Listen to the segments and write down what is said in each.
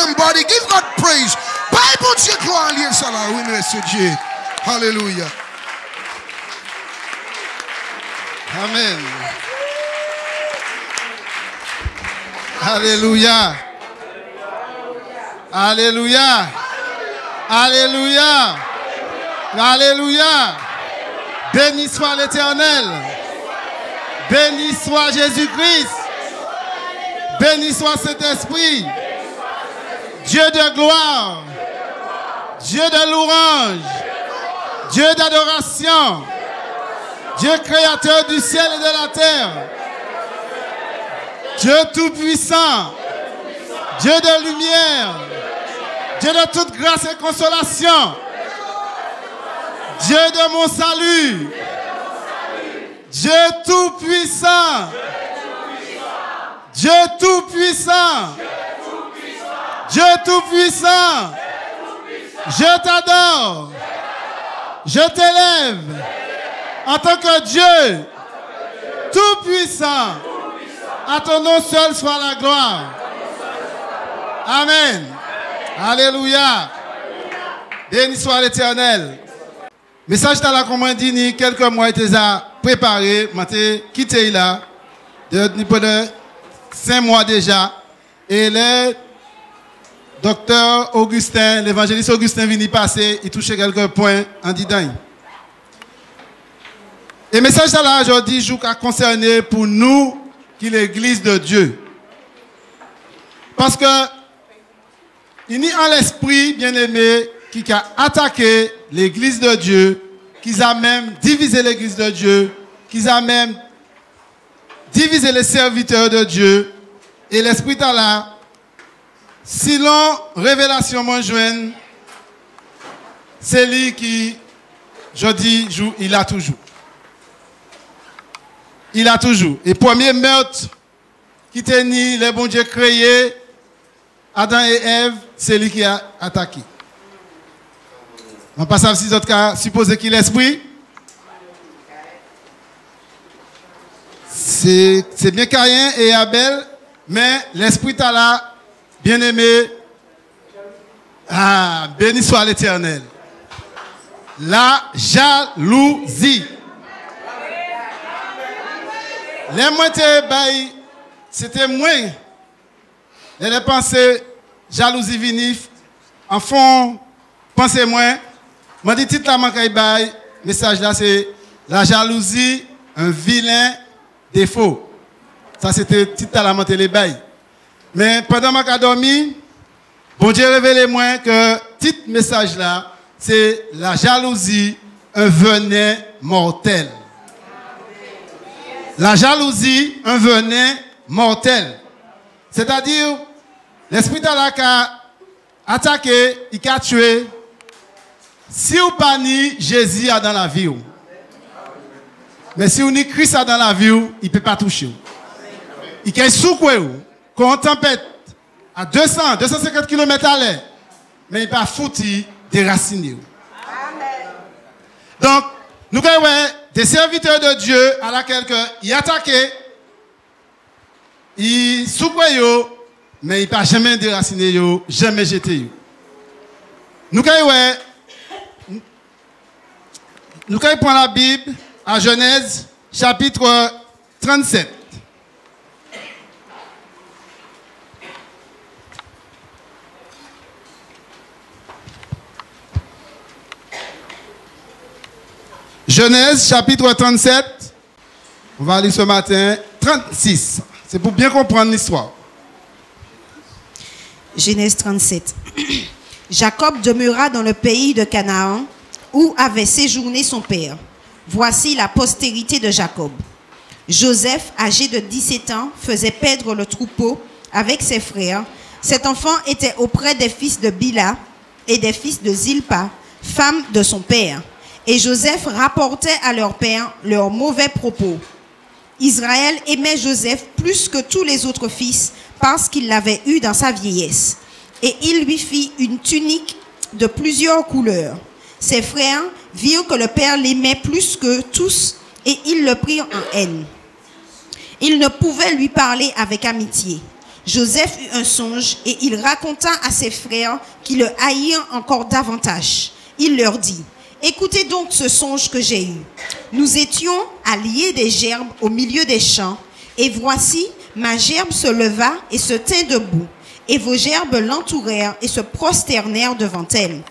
everybody. Give God praise. Bible, Dieu, gloire, lié, ça là. Oui, merci Dieu. Hallelujah. Amen. Alléluia. Alléluia. Alléluia. Alléluia. Béni soit l'Éternel. Béni soit Jésus-Christ. Béni soit cet esprit. Dieu de gloire. Dieu de louange. Dieu d'adoration. Dieu créateur du ciel et de la terre. Dieu tout-puissant. Dieu de lumière. Dieu de toute grâce et consolation. Dieu de mon salut. Dieu tout-puissant. Dieu tout-puissant. Dieu tout-puissant. Je t'adore. Je t'élève en tant que Dieu tout-puissant. À ton nom seul soit la gloire. Amen. Alléluia. Béni soit l'Éternel. Message dans la commande dit quelques mois était préparé, m'ai quitté là pendant 5 mois déjà et le docteur Augustin, l'évangéliste Augustin vient y passer, il touchait quelques points en disant. Et message là aujourd'hui joue à concerner pour nous qui l'église de Dieu. Parce que il y a en l'esprit bien-aimé qui a attaqué l'église de Dieu, qui a même divisé l'église de Dieu, qui a même divisé les serviteurs de Dieu. Et l'esprit est là. Si l'on révélation m'en joigne, c'est lui qui, je dis, joue, il a toujours. Il a toujours. Et premier meurtre qui tenait les bons dieux créés, Adam et Ève, c'est lui qui a attaqué. On passe à 6 autres cas, supposer qu'il est l'esprit. C'est bien Caïn et Abel, mais l'esprit est là, bien aimé. Ah, béni soit l'Éternel. La jalousie. Les moitiés, c'était moins. Les pensées, jalousie vinif, en fond, pensez moins. Moi, dit titre la message là, c'est la jalousie, un vilain défaut. Ça, c'était titre la monté les bails. Mais pendant que j'ai dormi, bon Dieu révélé moi que titre message là, c'est la jalousie, un venin mortel. La jalousie, un venin mortel. C'est-à-dire, l'esprit de la qui a attaqué, il a tué. Si vous pas ni Jésus dans la vie, mais si vous ni Christ dans la vie, il ne peut pas toucher. Il est sous quoi, quand on tempête à 200, 250 km à l'heure, mais il ne peut pas foutre déraciner. Donc, nous avons des serviteurs de Dieu à laquelle il attaqué, il sous quoi, mais il ne peut jamais déraciner, jamais jeter. Nous avons prendre la Bible à Genèse, chapitre 37. Genèse, chapitre 37. On va lire ce matin 36. C'est pour bien comprendre l'histoire. Genèse 37. Jacob demeura dans le pays de Canaan, où avait séjourné son père. Voici la postérité de Jacob. Joseph, âgé de 17 ans, faisait paître le troupeau avec ses frères. Cet enfant était auprès des fils de Bila et des fils de Zilpa, femme de son père. Et Joseph rapportait à leur père leurs mauvais propos. Israël aimait Joseph plus que tous les autres fils parce qu'il l'avait eu dans sa vieillesse. Et il lui fit une tunique de plusieurs couleurs. Ses frères virent que le père l'aimait plus que tous et ils le prirent en haine. Ils ne pouvaient lui parler avec amitié. Joseph eut un songe et il raconta à ses frères qui le haïrent encore davantage. Il leur dit, « Écoutez donc ce songe que j'ai eu. Nous étions à lier des gerbes au milieu des champs, et voici, ma gerbe se leva et se tint debout, et vos gerbes l'entourèrent et se prosternèrent devant elle. »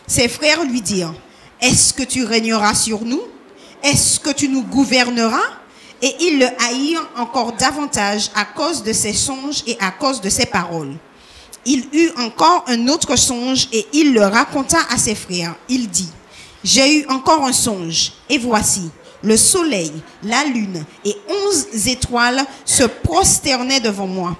Ses frères lui dirent, « Est-ce que tu régneras sur nous? Est-ce que tu nous gouverneras? » Et ils le haïrent encore davantage à cause de ses songes et à cause de ses paroles. Il eut encore un autre songe et il le raconta à ses frères. Il dit, « J'ai eu encore un songe, et voici, le soleil, la lune et 11 étoiles se prosternaient devant moi. »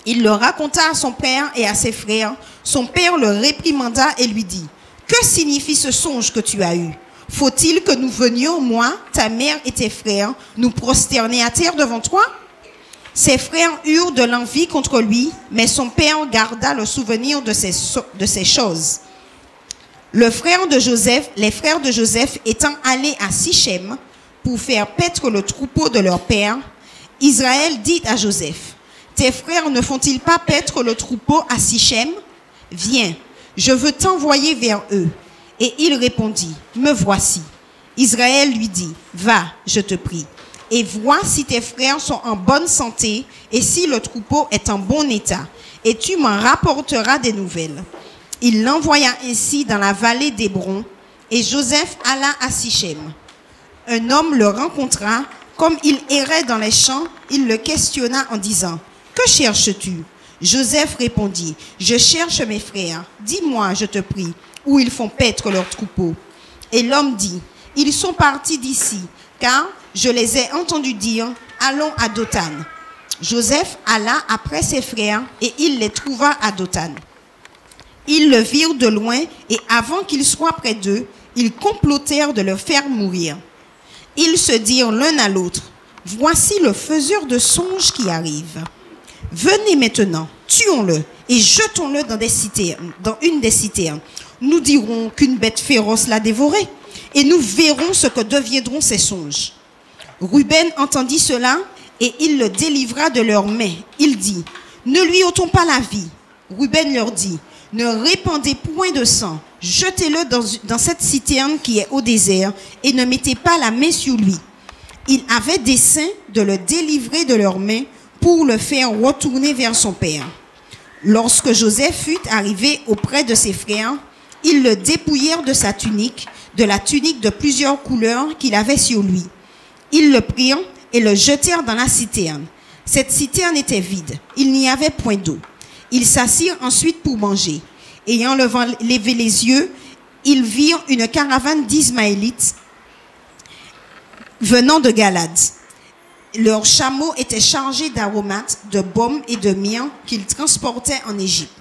Il le raconta à son père et à ses frères. Son père le réprimanda et lui dit, « Que signifie ce songe que tu as eu? Faut-il que nous venions, moi, ta mère et tes frères, nous prosterner à terre devant toi? » Ses frères eurent de l'envie contre lui, mais son père garda le souvenir de ces choses. Les frères de Joseph étant allés à Sichem pour faire paître le troupeau de leur père, Israël dit à Joseph, « Tes frères ne font-ils pas paître le troupeau à Sichem? Viens, je veux t'envoyer vers eux. » Et il répondit, « Me voici. » Israël lui dit, « Va, je te prie, et vois si tes frères sont en bonne santé et si le troupeau est en bon état, et tu m'en rapporteras des nouvelles. » Il l'envoya ainsi dans la vallée d'Hébron, et Joseph alla à Sichem. Un homme le rencontra, comme il errait dans les champs, il le questionna en disant, « Que cherches-tu? » Joseph répondit, « Je cherche mes frères. Dis-moi, je te prie, où ils font paître leur troupeau. » Et l'homme dit, « Ils sont partis d'ici, car je les ai entendus dire, allons à Dothan. » Joseph alla après ses frères, et il les trouva à Dothan. Ils le virent de loin, et avant qu'il soit près d'eux, ils complotèrent de le faire mourir. Ils se dirent l'un à l'autre, « Voici le faiseur de songes qui arrive. Venez maintenant, tuons-le, et jetons-le dans une des citernes. Nous dirons qu'une bête féroce l'a dévoré, et nous verrons ce que deviendront ses songes. » Ruben entendit cela, et il le délivra de leurs mains. Il dit, « Ne lui ôtons pas la vie. » Ruben leur dit, « Ne répandez point de sang, jetez-le dans cette citerne qui est au désert, et ne mettez pas la main sur lui. » Il avait dessein de le délivrer de leurs mains pour le faire retourner vers son père. Lorsque Joseph fut arrivé auprès de ses frères, ils le dépouillèrent de sa tunique, de la tunique de plusieurs couleurs qu'il avait sur lui. Ils le prirent et le jetèrent dans la citerne. Cette citerne était vide, il n'y avait point d'eau. Ils s'assirent ensuite pour manger. Ayant levé les yeux, ils virent une caravane d'Ismaélites venant de Galade. Leurs chameaux étaient chargés d'aromates, de baume et de myrrhe qu'ils transportaient en Égypte.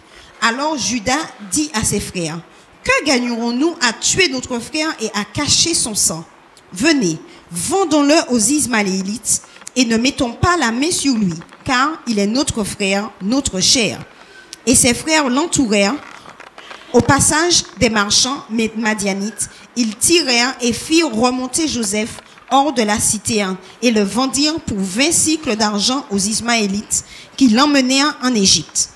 Alors Juda dit à ses frères, « Que gagnerons-nous à tuer notre frère et à cacher son sang? Venez, vendons-le aux Ismaélites et ne mettons pas la main sur lui, car il est notre frère, notre chair. » Et ses frères l'entourèrent. Au passage des marchands madianites, ils tirèrent et firent remonter Joseph hors de la citerne et le vendirent pour 20 cycles d'argent aux Ismaélites qui l'emmenèrent en Égypte.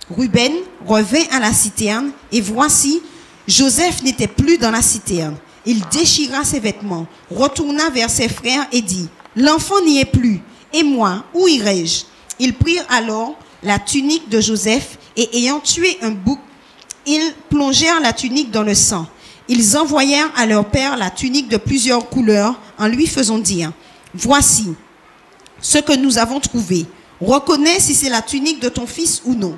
Ruben revint à la citerne et voici, Joseph n'était plus dans la citerne. Il déchira ses vêtements, retourna vers ses frères et dit, « L'enfant n'y est plus, et moi, où irai-je » Ils prirent alors la tunique de Joseph et ayant tué un bouc, ils plongèrent la tunique dans le sang. Ils envoyèrent à leur père la tunique de plusieurs couleurs en lui faisant dire, « Voici ce que nous avons trouvé. Reconnais si c'est la tunique de ton fils ou non. »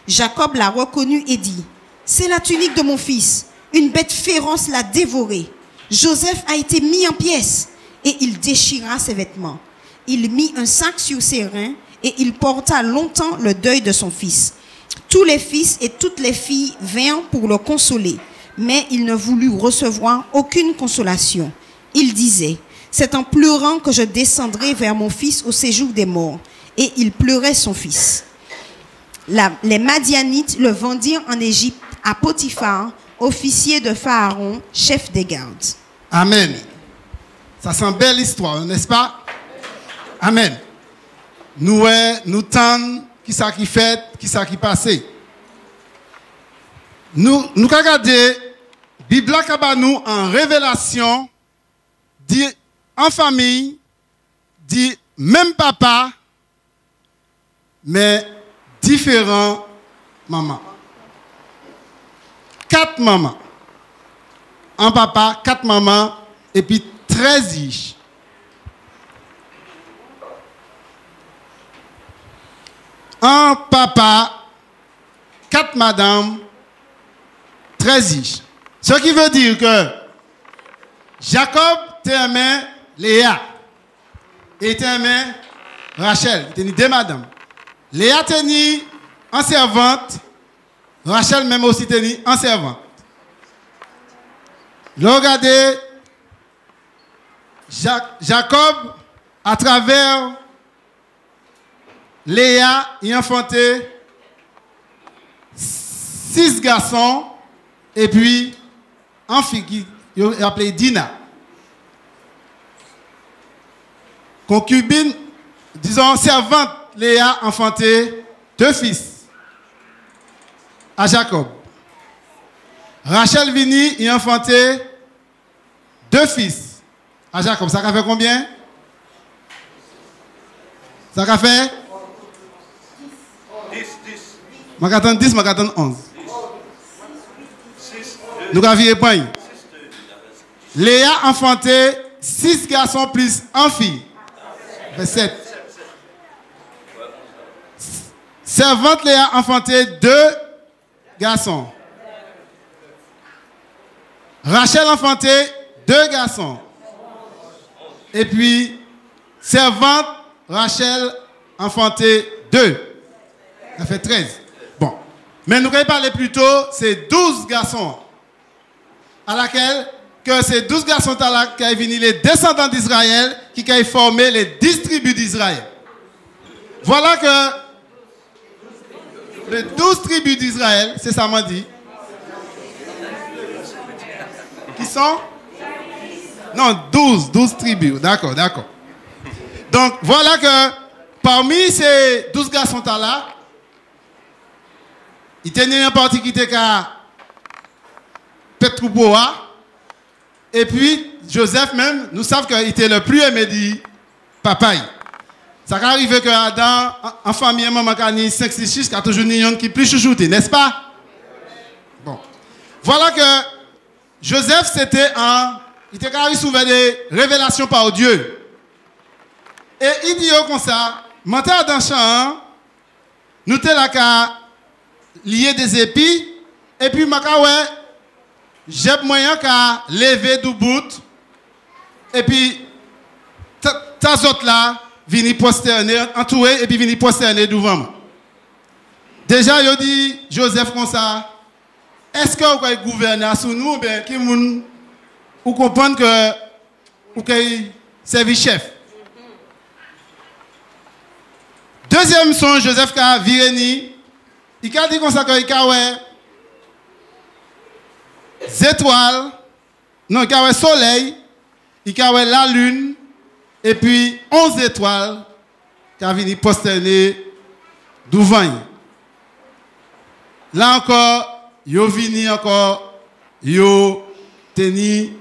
Jacob l'a reconnue et dit, « C'est la tunique de mon fils. Une bête féroce l'a dévoré. Joseph a été mis en pièces. » Et il déchira ses vêtements. Il mit un sac sur ses reins et il porta longtemps le deuil de son fils. Tous les fils et toutes les filles vinrent pour le consoler, mais il ne voulut recevoir aucune consolation. Il disait, « C'est en pleurant que je descendrai vers mon fils au séjour des morts. » Et il pleurait son fils. Les Madianites le vendirent en Égypte à Potiphar, officier de Pharaon, chef des gardes. Amen. Ça c'est une belle histoire, n'est-ce pas? Amen. Nous tentons qui ça qui fait, qui ça qui passé. Nous regardons Bible qui nous en révélation, dit en famille, dit même papa, mais différents mamans. 4 mamans. Un papa, 4 mamans, et puis 13 ish. Un papa, 4 madames, 13 ish. Ce qui veut dire que Jacob t'aimait Léa et t'aimait Rachel. T'es 2 madames. Léa t'es en servante, Rachel même aussi t'es en servante. Regardez, Jacob, à travers Léa, il a enfanté 6 garçons et puis un fille qui est appelé Dina. Concubine, disons servante, Léa a enfanté 2 fils à Jacob. Rachel vini, il a enfanté 2 fils à Jacob. Ça a fait combien? Ça a fait 10. Je vais 10, je vais 11. Nous avons vu point. Léa a enfanté 6 garçons plus 1 fille. 7. Servante Léa a enfanté 2 garçons. Rachel a enfanté 2 garçons. Et puis, servante Rachel a enfanté 2. Ça fait 13. Bon. Mais nous allons parler plutôt, c'est 12 garçons. À laquelle, que ces 12 garçons là qui ont venu les descendants d'Israël, qui ont formé les 10 tribus d'Israël. Voilà que les 12 tribus d'Israël, c'est ça m'a dit. Qui sont? Non, 12 tribus. D'accord. Donc, voilà que parmi ces 12 garçons là, il tenait un parti qui était à Petroupoa. Et puis, Joseph même, nous savons qu'il était le plus aimé du papa. Ça arrive que Adam, en famille, maman, qui a 5-6 qui a toujours une qui est plus chouchouté, n'est-ce pas? Bon. Voilà que Joseph, il était recevoir des révélations par Dieu. Et il dit comme ça, monter dans le champ, nous sommes là qu'à lier des épis, et puis j'ai moyen qu'à lever du bout, et puis tas autres là, venir prosterner, entourer, et puis venir prosterner devant moi. Déjà, il dit Joseph comme ça, est-ce que vous pouvez gouverner sur nous, ou bien vous comprenez que vous pouvez servir chef? Deuxième son, Joseph qui a viré, il a dit comme ça qu'il a des étoiles, non, il y a le soleil, il y a la lune, et puis 11 étoiles qui ont venu posterner devant. Là encore, ils ont venu encore, ils ont tenu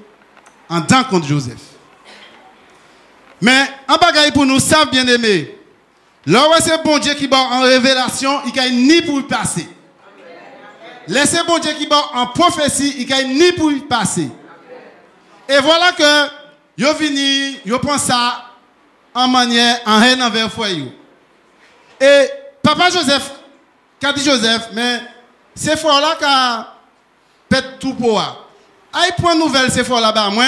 en temps contre Joseph. Mais en bagaille pour nous, savent bien aimé, là où c'est bon Dieu qui bat en révélation, il n'y a ni pour y passer. Laissez bon Dieu qui bat en prophétie, il n'y a ni pour y passer. Et voilà que yo vini, yo prend ça en manière, en haine envers foyer. Et papa Joseph, qu'a dit Joseph, mais ces fois là qu'a pète tout pour moi. Aïe prend nouvelle ces fois là-bas moi.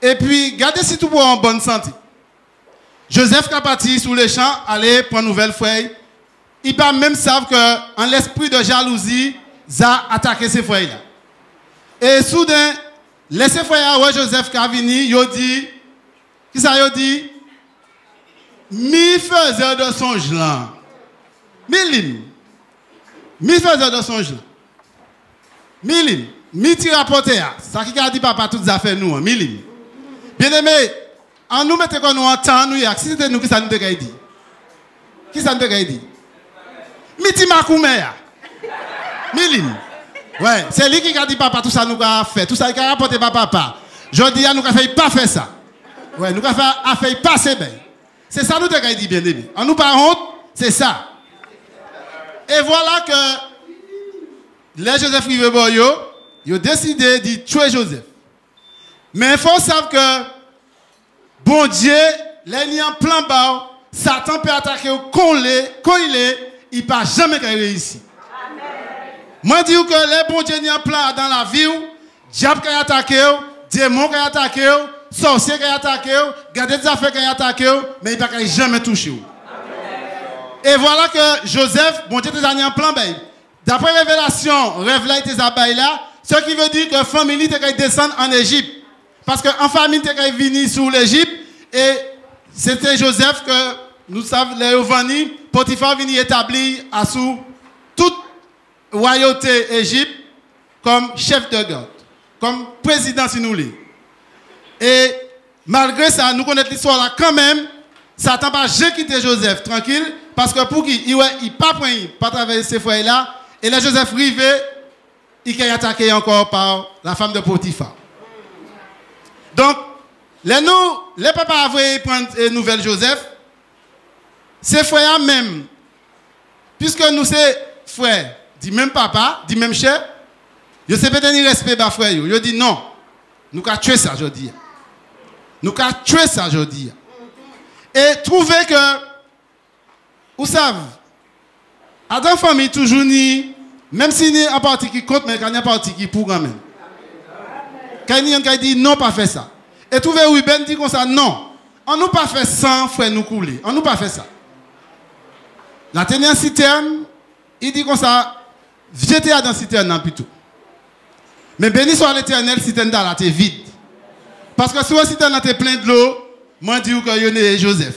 Et puis gardez si tout pour en bonne santé. Joseph qui parti sous les champs, aller prendre nouvelle feuille. Il pas même savent que en l'esprit de jalousie, ça a attaqué ces feuilles là. Et soudain, laissez frère ouais Joseph qui a venu, il dit qui ça il dit mi faiseur de songe là. Mi faiseur de songe là. Mi rapporter ça qui a dit papa toutes affaires nous milim. Bien aimé, en nous mettez qu'on nous entend nous si c'était nous qui ça nous dit. Qui ça nous dit? Miti Makoumea. Milim. Ouais, c'est lui qui a dit papa, tout ça nous a fait. Tout ça, il a rapporté papa. Je dis, nous ne faisons pas faire ça. Ouais, nous avons fait passer bien. C'est ça nous avons dit bien aimé. En nous par honte, c'est ça. Et voilà que les Joseph Riveboyo, ils ont décidé de tuer Joseph. Mais il faut savoir que bon Dieu, les en plein bas, Satan peut attaquer quand il est, il ne peut jamais réussir. Moi, je dis que les bons dieux en plein dans la vie, diable qui a attaqué, démon qui a attaqué, sorcier qui a attaqué, garder des affaires qui a attaqué, mais il ne peut jamais toucher. Et voilà que Joseph, bon Dieu, est en plein bain. D'après révélation, rêve là, tes abeilles là, ce qui veut dire que la famille est descendre en Égypte. Parce qu'en famille, est venue sur l'Égypte, et c'était Joseph que nous savons, les Ovani, Potiphar venu établir à sous toute royauté Égypte comme chef de garde, comme président si nous l'est. Et malgré ça, nous connaissons l'histoire là quand même, Satan n'a pas quitté Joseph tranquille, parce que pour qu'il il pas pas traverser ces frères là, et là Joseph rivé, il est attaqué encore par la femme de Potiphar. Donc, les papas avaient pris une nouvelle Joseph, ces frères même, puisque nous sommes frères, du même papa, du même chef, je sais pas tenir respect à frère. Je dis non, nous avons tué ça, je dis. Nous avons tué ça, je dis. Et trouver que, vous savez, à dans la famille, toujours ni, même si il y a un parti qui compte, mais il y a un parti qui pour quand même. Quand il y a un qui dit non, pas faire ça. Et trouver Ruben dit comme ça, non, on nous pas fait 100 frères nous couler. On nous pas fait ça. La tenue en citerne, il dit comme ça, j'étais dans la citerne plutôt. Mais béni soit l'Éternel, citerne dans la t'es vide. Parce que si la citerne est plein de l'eau, moi je dis que y a Joseph.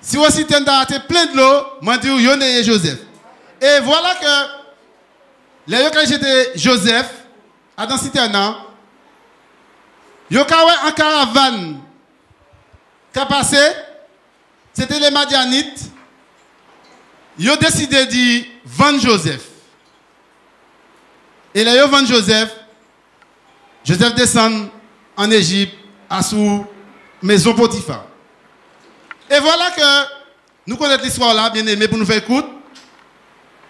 Si la citerne est plein de l'eau, moi je dis que y a Joseph. Et voilà que, les quand j'étais Joseph, à dans la citerne, il y a un caravane qui a passé, c'était les Madianites. Ils ont décidé de vendre Joseph. Et là, ils ont vendu Joseph. Joseph descend en Égypte, à sous maison Potiphar. Et voilà que nous connaissons l'histoire là, bien aimé, pour nous faire écouter.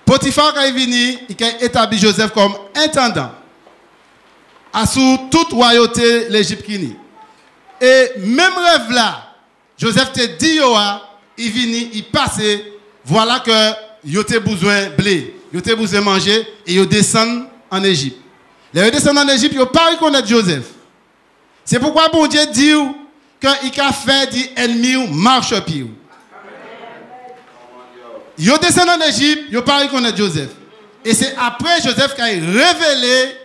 Potiphar, quand il est venu, il a établi Joseph comme intendant à sous toute royauté l'Égypte qui est. Et même rêve là, Joseph te dit, il vient, il passe. Voilà que il a besoin de blé, il a besoin de manger et il descend en Égypte. Les descendent en Égypte, ils ne pas reconnaître Joseph. C'est pourquoi bon Dieu dit qu'il a fait des ennemis marche pied. Ils descendent en Égypte, ils ne pas reconnaître Joseph. Et c'est après Joseph qui a révélé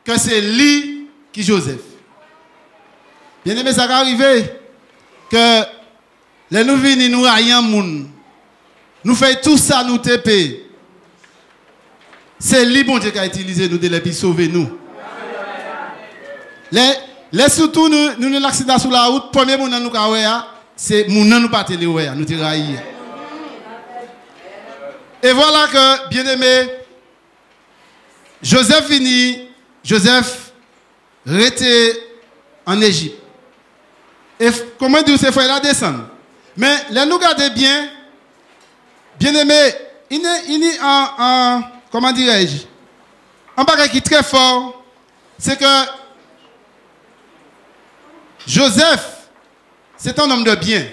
que c'est lui qui est Joseph. Bien aimé, ça va arriver que les nous venons nous raillons moun. Nous faisons tout ça, nous TP. C'est lui, bon Dieu, qui a utilisé nous pour sauver nous. Les surtout, nous avons l'accident sur la route, premier monde nous avons c'est mon nous pas télé, nous te raillé. Et voilà que, bien aimé, Joseph vini, Joseph était en Égypte. Et comment dire ces frères-là descendent? Mais là, nous regardons bien, bien aimé, il est en comment dirais-je, un bagage qui est très fort, c'est que Joseph, c'est un homme de bien.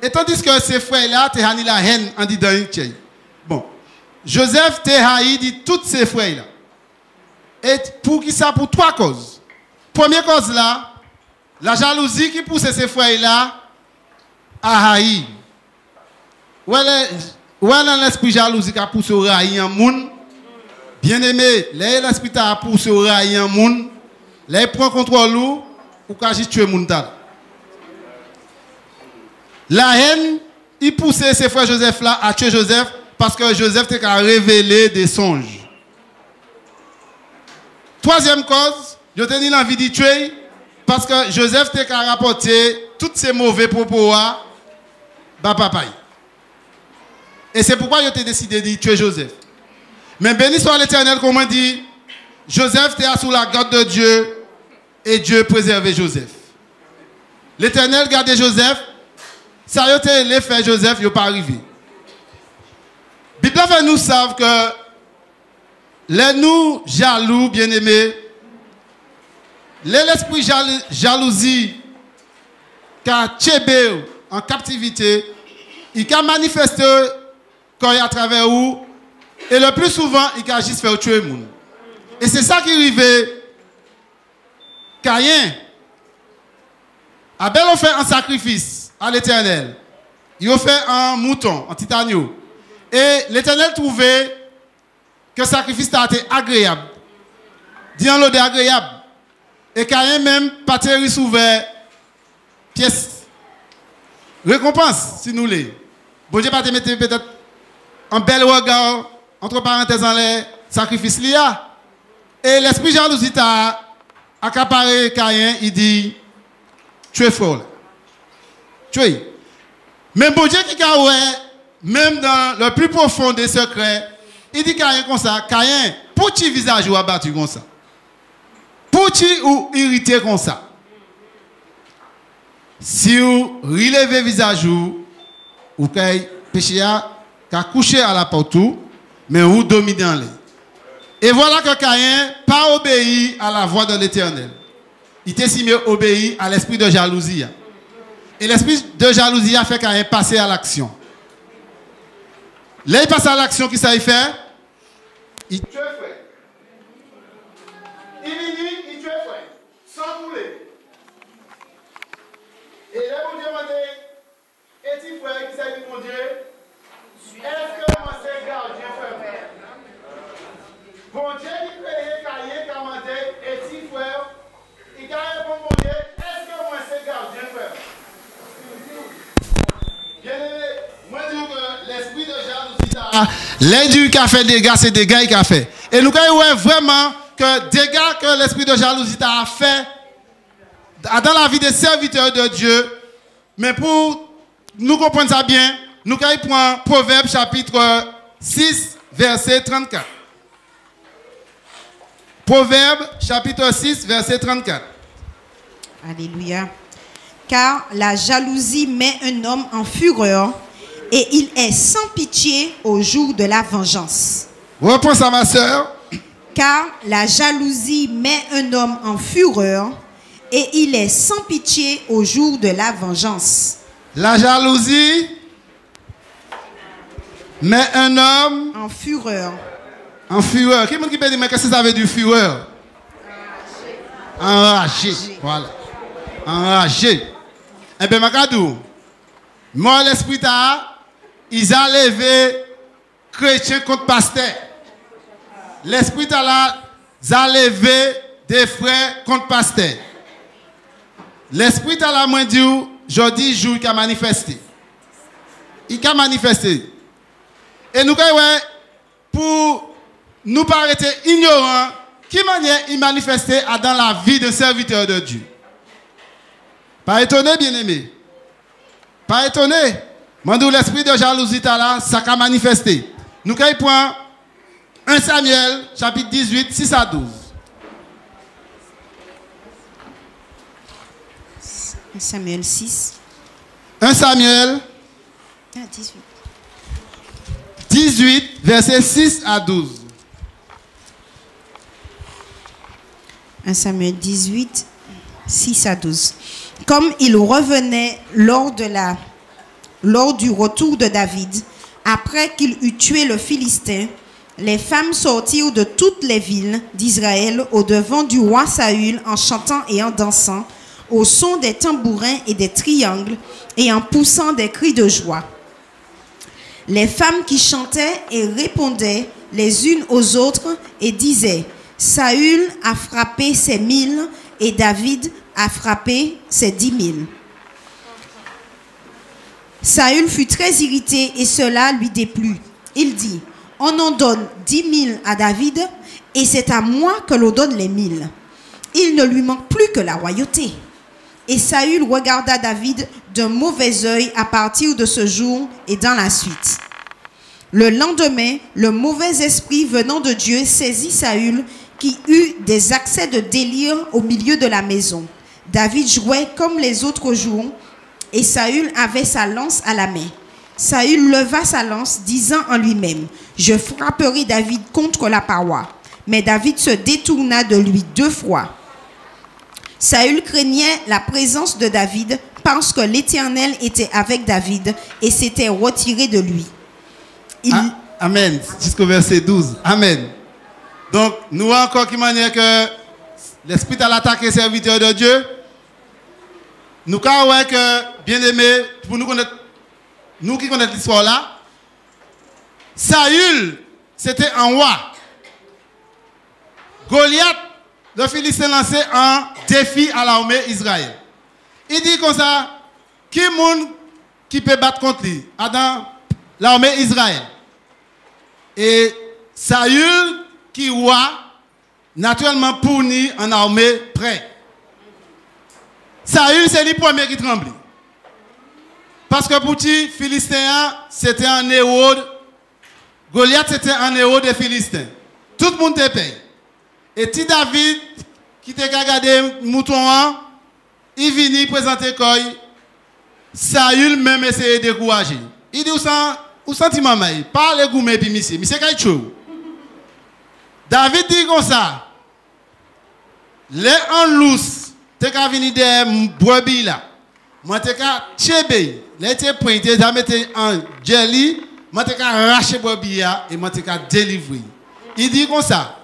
Et tandis que ces frères-là, te haï la haine en disant une. Bon, Joseph te haï dit tous ces frères-là. Et pour qui ça? Pour trois causes. Première cause là, la jalousie qui pousse ces frères-là à haïr. Voilà l'esprit jalousie qui a poussé au haïr en moun. Bien aimé, l'esprit a poussé au haïr en moun. Là, il prend contrôle ou qu'il tuer moun tal. La haine, il poussait ses frères Joseph là à tuer Joseph parce que Joseph t'a révélé des songes. Troisième cause, je t'ai dit l'envie de tuer parce que Joseph t'a rapporté tous ces mauvais propos à papa. Et Et c'est pourquoi ils ont décidé de tuer Joseph. Mais béni soit l'Éternel, comme on dit, Joseph était sous la garde de Dieu et Dieu préservait Joseph. L'Éternel gardait Joseph, ça a été l'effet Joseph, il n'est pas arrivé. La Bible fait nous savent que les nous jaloux, bien-aimés, l'esprit jalousie qu'a tchébé en captivité, il a manifesté quand il est à travers vous, et le plus souvent, il a juste fait tuer les gens. Et c'est ça qui arrivait. Caïn, Abel a fait un sacrifice à l'Éternel. Il a fait un mouton, un petit agneau. Et l'Éternel trouvait que le sacrifice a été agréable. Disons l'odeur agréable. Et Caïn même, pas terrible souvert, pièce. Récompense, si nous l'avons. Bon Dieu, pas te mettre peut-être un bel regard, entre parenthèses, en les sacrifices liés. Et l'esprit jalousie a accaparé Caïn, il dit, tu es fort. Tu es. Mais bon Dieu qui a même dans le plus profond des secrets, il dit Caïn comme ça, Caïn, pour tu visage ou abattu comme ça. Pour tu ou irrité comme ça. Si vous relevez le visage ou que péché a couché à la porte, mais vous dominez dans les. Et voilà que Caïn n'a pas obéi à la voix de l'Éternel. Il était si mieux obéi à l'esprit de jalousie. Et l'esprit de jalousie a fait Caïn passer à l'action. Là, il passe à l'action, qui ça il fait? Il tue frère. Il vient, il tue frère. Sans bouler. Et là, mon Dieu m'a dit, et-il frère qui s'est dit, mon Dieu, est-ce que moi c'est gardien frère? Bon Dieu qui crée Caïn, qui a demandé, et-il frère, il a répondu, mon Dieu, est-ce que moi c'est gardien frère? Bien aimé, moi je dis que l'esprit de jalousie, l'individu qui a fait des dégâts, c'est des dégâts qu'il a fait. Et nous voyons vraiment que dégâts que l'esprit de jalousie a fait dans la vie des serviteurs de Dieu. Mais pour nous comprendre ça bien, nous prenons Proverbe chapitre 6, verset 34. Proverbe chapitre 6, verset 34. Alléluia. Car la jalousie met un homme en fureur et il est sans pitié au jour de la vengeance. Reprends ça, ma soeur. Car la jalousie met un homme en fureur et il est sans pitié au jour de la vengeance. La jalousie met un homme en fureur. En fureur. Qui peut dire, mais qu'est-ce que ça veut dire fureur? Enragé. Voilà. Enragé. Eh bien, Makadou, moi, l'esprit ils ont levé chrétien contre pasteur. L'esprit a levé des frères contre pasteur. L'esprit a moins dit, je dis, jour qu'il a manifesté. Il a manifesté. Et nous, pour nous paraître ignorants, qui manière il manifestait dans la vie de serviteur de Dieu. Pas étonné, bien-aimé. Pas étonné. Mandou l'esprit de jalousie là, ça a manifesté. Nous prenons 1 Samuel, chapitre 18, 6 à 12. 1 Samuel 6. 1 Samuel 18. 18, versets 6 à 12. 1 Samuel 18, 6 à 12. Comme il revenait lors du retour de David, après qu'il eut tué le Philistin, les femmes sortirent de toutes les villes d'Israël au-devant du roi Saül en chantant et en dansant, au son des tambourins et des triangles, et en poussant des cris de joie. Les femmes qui chantaient et répondaient les unes aux autres et disaient, Saül a frappé ses 1000 et David a frappé ses 10 000. Saül fut très irrité et cela lui déplut. Il dit, on en donne 10 000 à David et c'est à moi que l'on donne les 1000. Il ne lui manque plus que la royauté. Et Saül regarda David d'un mauvais œil à partir de ce jour et dans la suite. Le lendemain, le mauvais esprit venant de Dieu saisit Saül, qui eut des accès de délire au milieu de la maison. David jouait comme les autres jouent, et Saül avait sa lance à la main. Saül leva sa lance, disant en lui-même, « Je frapperai David contre la paroi. » Mais David se détourna de lui 2 fois. Saül craignait la présence de David parce que l'Éternel était avec David et s'était retiré de lui. Amen. Jusqu'au verset 12. Amen. Donc, nous encore qui manière que l'Esprit a attaqué les serviteurs de Dieu. Nous avons que, bien aimé, pour nous connaître, nous qui connaissons l'histoire là, Saül, c'était un roi. Goliath, le Philistin lancé un défi à l'armée Israël. Il dit comme ça, qui monde qui peut battre contre lui dans l'armée Israël. Et Saül, qui roi, naturellement pourni en armée prêt. Saül, c'est le premier qui tremble. Parce que pour les Philistins, c'était un héros. Goliath, c'était un héros des Philistins. Tout le monde te paye. Et si David, qui t'a regardé mouton, il vient présenter quoi? Saül même essayé de décourager. Il dit, où senti maman? Pas les gourmets puis monsieur. Monsieur quelque chose. David dit comme ça. Les en lousse, t'es qu'à venir de brebis là. Moi t'es qu'à tchébé. Les t'es pointé, jamais t'es en jelly. Moi t'es qu'à arracher brebis là et moi t'es qu'à délivrer. Il dit comme ça.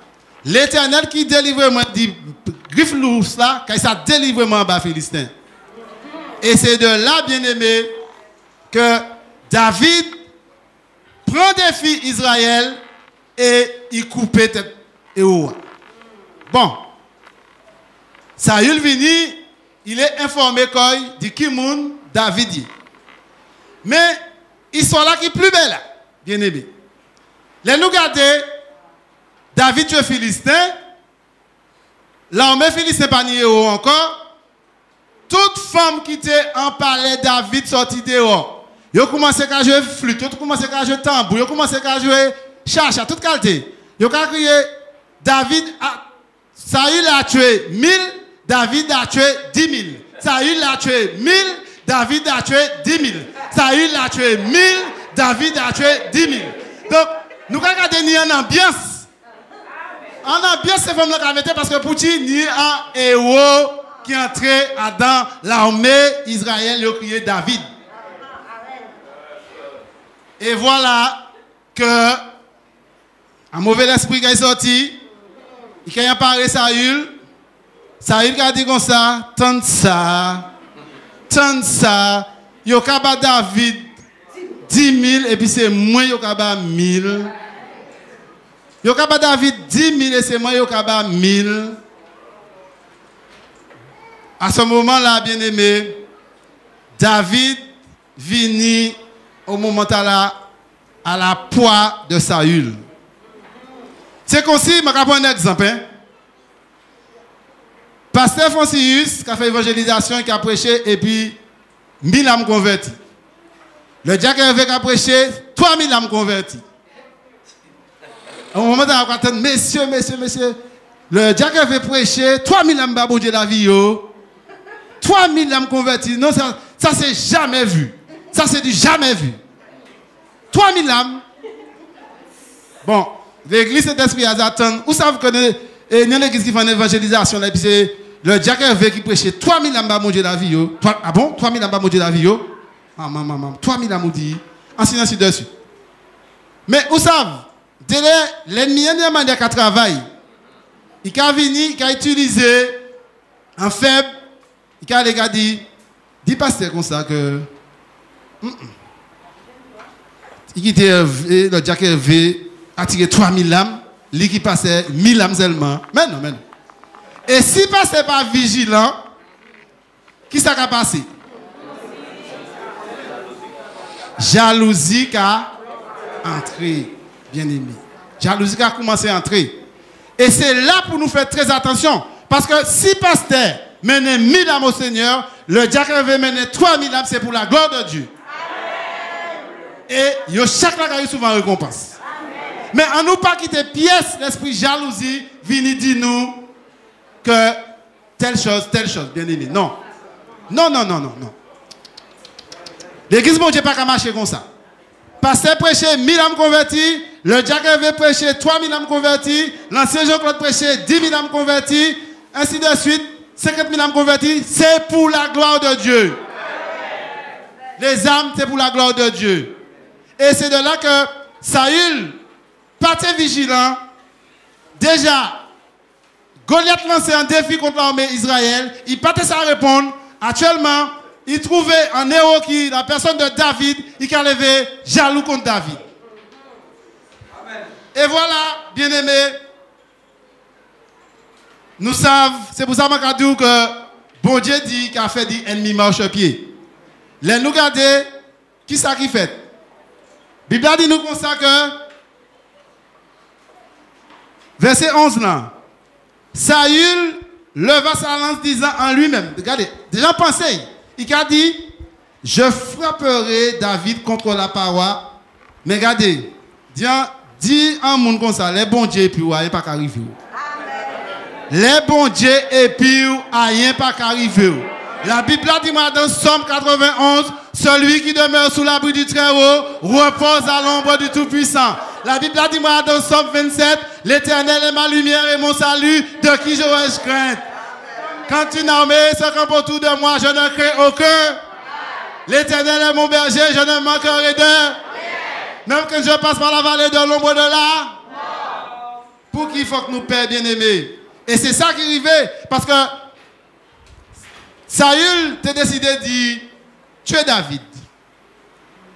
L'Éternel qui délivre moi dit griffe lousse là, quand ça délivre moi bas Philistin. Et c'est de là, bien aimé, que David prend défi Israël et il coupe tête et roi. Bon. Saül vini, il est informé de qui moun David dit. Mais histoire là qui est plus belle, bien aimé. Les nous garder David tue Philistin, l'armée Philistin pas ni héros encore. Toute femme qui était en palais David sorti dehors. Yo commencé à jouer flûte, yo commencé à jouer tambour, yo commencé à jouer chacha, toute qualité. Yo a crié David a Saül a tué 1000, David a tué 10 000. Saül a tué 1000, David a tué 10 000. Saül a tué 1000, David a tué 10 000. Donc nous regardons ni en ambiance. En ambiance ces femmes là parce que pour ni un héros qui entrait dans l'armée Israël, il a crié David. Et voilà que un mauvais esprit qui est sorti, il a parlé Saül. Saül a dit comme ça, tant ça, il a battu David 10 000 et puis c'est moi qui a battu 1000. Il a battu David 10 000 et c'est moi qui a battu 1000. À ce moment-là, bien aimé, David vini au moment à la poix de Saül. C'est comme si, je vais prendre un exemple. Hein? Pasteur Foncius, qui a fait évangélisation, qui a prêché, et puis 1000 âmes converties. Le diacre qui a prêché, 3000 âmes converties. Au moment où on va attendre, messieurs, le diacre avait prêché, 3000 âmes bon Dieu la vie. 3000 âmes converties. Non, ça c'est jamais vu. Ça c'est du jamais vu. 3000 âmes. Bon, l'église Saint-Esprit a attendu. Vous savez que il y a une église qui fait une évangélisation. Et puis c'est le diacre qui prêchait 3000 âmes bon Dieu la vie. Ah bon? 3000 âmes bon Dieu la vie. Maman, 3000 âmes dit. En silence dessus. Mais vous savez, l'ennemi a demandé qu'à travailler. Il a venu, il a utilisé un faible. Il a les gars dit pasteur comme ça que il était le diacre avait attiré 3000 âmes, lui qui passait 1000 âmes seulement. Mais non. Et si pasteur pas vigilant, qui ça a passé? Jalousie qui a entré, bien aimé. Jalousie qui a commencé à entrer. Et c'est là pour nous faire très attention. Parce que si pasteur mener 1000 âmes au Seigneur, le diacre veut mener 3000 âmes, c'est pour la gloire de Dieu. Et chaque la a souvent récompense. Mais en nous pas quitter pièce, l'esprit jalousie, vini dit nous que telle chose, bien aimé. Non. Non. L'église, bon Dieu, pas qu'à marcher comme ça. Pasteur prêchait 1000 âmes converties, le Jack avait prêché 3000 âmes converties, l'ancien Jean-Claude prêchait 10 000 âmes converties, ainsi de suite, 50 000 âmes converties, c'est pour la gloire de Dieu. Les âmes, c'est pour la gloire de Dieu. Et c'est de là que Saül, partait vigilant, déjà, Goliath lançait un défi contre l'armée Israël, il partait sans répondre. Actuellement, il trouvait un héros qui, la personne de David, il a levé jaloux contre David. Amen. Et voilà, bien-aimés, nous savons, c'est pour ça que je dis que bon Dieu dit qu'il a fait des ennemis marche pied. Les nous regardons, qui ça qui fait? La Bible dit nous comme ça que, verset 11 là, Saül leva sa lance disant en lui-même, regardez, déjà pensez, il a dit, je frapperai David contre la paroi, mais regardez, dis un monde comme ça, les bons dieux et puis il n'y a pas qu'arriver. Les bons dieux et puis il n'y a pas qu'arriver. La Bible dit moi dans Somme 91, celui qui demeure sous l'abri du Très-Haut repose à l'ombre du Tout-Puissant. La Bible dit moi dans Somme 27, l'Éternel est ma lumière et mon salut, de qui j'aurais crainte. Quand une armée se campe autour de moi, je ne crains aucun. L'Éternel est mon berger, je ne manquerai d'eux. Même quand je passe par la vallée de l'ombre de là. Pour qui il faut que nous payons, bien-aimés. Et c'est ça qui arrivait. Parce que Saül t'a décidé de tuer David.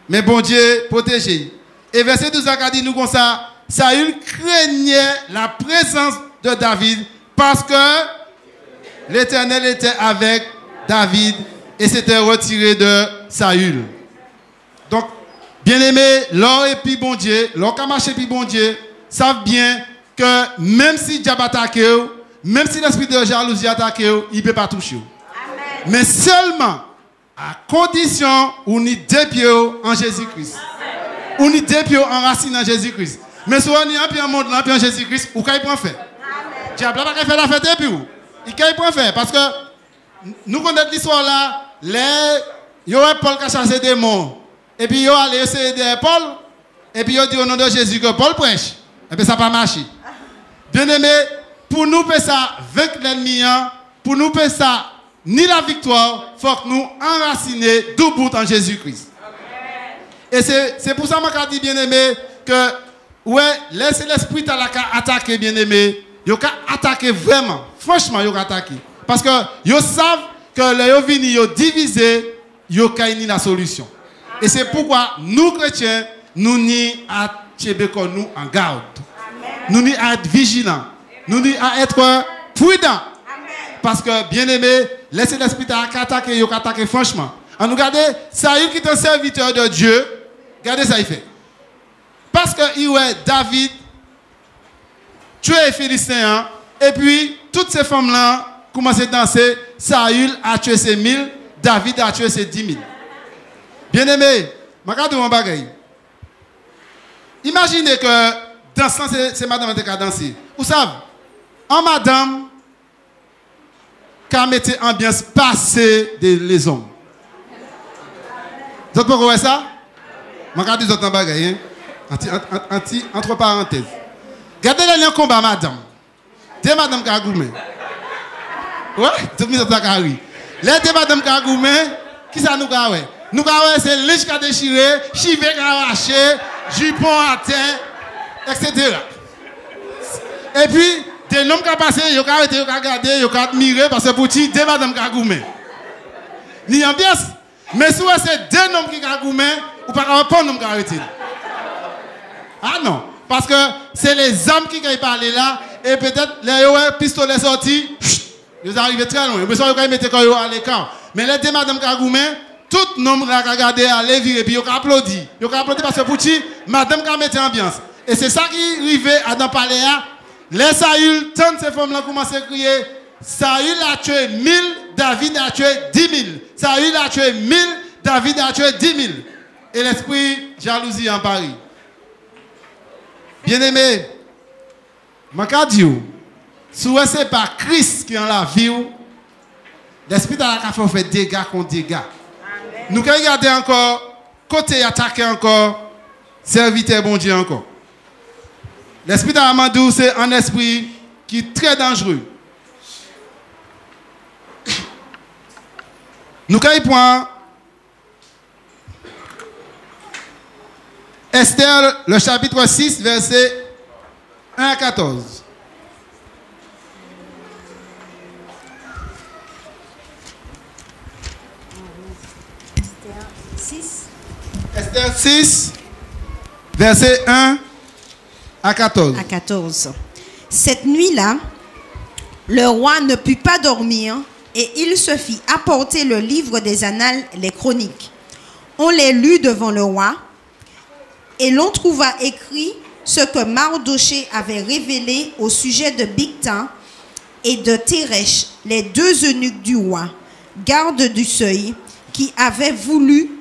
Mais bon Dieu, protégé. Et verset 12 a dit nous comme ça, Saül craignait la présence de David parce que l'Éternel était avec David et s'était retiré de Saül. Donc, bien-aimés, l'or et puis bon Dieu, l'or qui a marché puis bon Dieu, savent bien que même si Diable attaque, même si l'esprit de jalousie attaque, il ne peut pas toucher. Mais seulement à condition où nous deux pieds en Jésus-Christ. Où nous deux pieds enracinés en Jésus-Christ. Mais si on est un pied en monde, un pied en Jésus-Christ, où qu'il prend fait? Diable n'a pas fait la fête depuis où? Il prend fait. Parce que nous connaissons l'histoire là, il y a Paul qui a chassé des démons. Et puis il y a allé essayer de Paul. Et puis il a dit au nom de Jésus que Paul prêche. Et puis ça n'a pas marché. Bien aimé, pour nous faire ça vaincre l'ennemi, pour nous faire ça ni la victoire, il faut que nous enraciner tout bout en Jésus-Christ. Et c'est pour ça que je dis, bien aimé, que ouais, laissez l'esprit attaquer, bien aimé. Ils ont attaqué vraiment. Franchement, ils ont attaqué. Parce que ils savent que les vini, ils ont divisé, ils ont la solution. Et c'est pourquoi nous, chrétiens, nous n'y à nous en garde. Nous n'y à être vigilants. Nous n'y à être prudents. Parce que, bien aimé, laissez l'esprit attaquer, ils ont attaqué franchement. En nous regardez, Saül qui est un serviteur de Dieu, regardez ça, il fait. Parce que il est David, tué les Philistins, et puis toutes ces femmes-là commencent à danser. Saül a tué ses 1000, David a tué ses 10 000. Bien aimé, regardez mon bagage. Imaginez que dansant, c'est madame qui a dansé. Vous savez, en madame, qui a mis ambiance passée des hommes. Vous avez compris ça? Regardez les autres bagages. Entre parenthèses. Regardez les liens combat, madame. Deux madame Kagoumé. Ouais, tout le monde a carré. Les deux madame Kagoumé, qui ça nous a ouais? Nous avons c'est linge qui a déchiré, chivé qui a arraché, jupon à terre, etc. Et puis, des noms qui ont passé, ils ont arrêté, ils ont regardé, ils ont admiré parce que pour ti, deux madame Kagoumé. Ni ambiance. Mais si c'est deux noms qui ont goumé, ou pas un nom qui a arrêté. Ah non. Parce que c'est les hommes qui ont parlé là, et peut-être les pistolets sortis, ils arrivent très loin. Mais ça, ils mettent quand ils à l'écart. Mais les deux madame Kagoumé, tout le monde a regardé, à lever, et puis ils ont applaudi. Ils ont applaudi parce que pour ti, madame qui a mis ambiance. Et c'est ça qui arrivait à dans parler là. Les Saül, tant ces femmes-là commencent à crier, Saül a tué 1000, David a tué 10 000. Saül a tué 1000, David a tué 10 000. et l'esprit jalousie en Paris. Bien-aimé, je vais dire, si ce n'est pas Christ qui est en la vie, l'esprit de la café fait dégâts contre dégâts. Nous allons regarder encore, côté attaquer encore, serviteur bon Dieu encore. L'esprit d'Amadou, c'est un esprit qui est très dangereux. Nous allons prendre Esther, le chapitre 6, verset 1 à 14. Esther 6, verset 1 à 14. À 14. Cette nuit-là, le roi ne put pas dormir et il se fit apporter le livre des annales, les chroniques. On les lut devant le roi et l'on trouva écrit ce que Mardoché avait révélé au sujet de Bigtan et de Téresh, les deux eunuques du roi, gardes du seuil, qui avaient voulu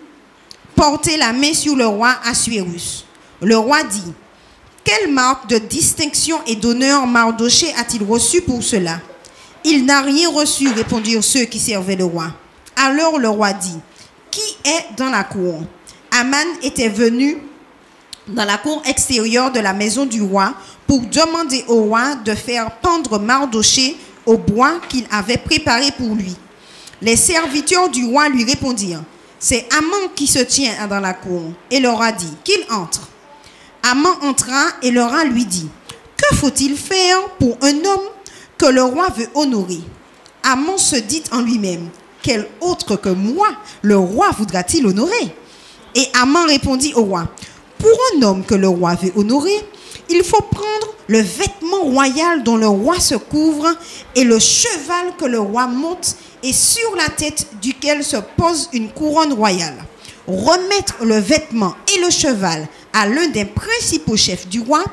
porter la main sur le roi Assuérus. Le roi dit: quelle marque de distinction et d'honneur Mardoché a-t-il reçu pour cela? Il n'a rien reçu, répondirent ceux qui servaient le roi. Alors le roi dit: qui est dans la cour? Aman était venu dans la cour extérieure de la maison du roi pour demander au roi de faire pendre Mardoché au bois qu'il avait préparé pour lui. Les serviteurs du roi lui répondirent: c'est Aman qui se tient dans la cour. Et leur a dit qu'il entre. Aman entra et le roi lui dit: que faut-il faire pour un homme que le roi veut honorer? Aman se dit en lui-même: quel autre que moi le roi voudra-t-il honorer? Et Aman répondit au roi: pour un homme que le roi veut honorer, il faut prendre le vêtement royal dont le roi se couvre et le cheval que le roi monte et sur la tête duquel se pose une couronne royale. Remettre le vêtement et le cheval à l'un des principaux chefs du roi,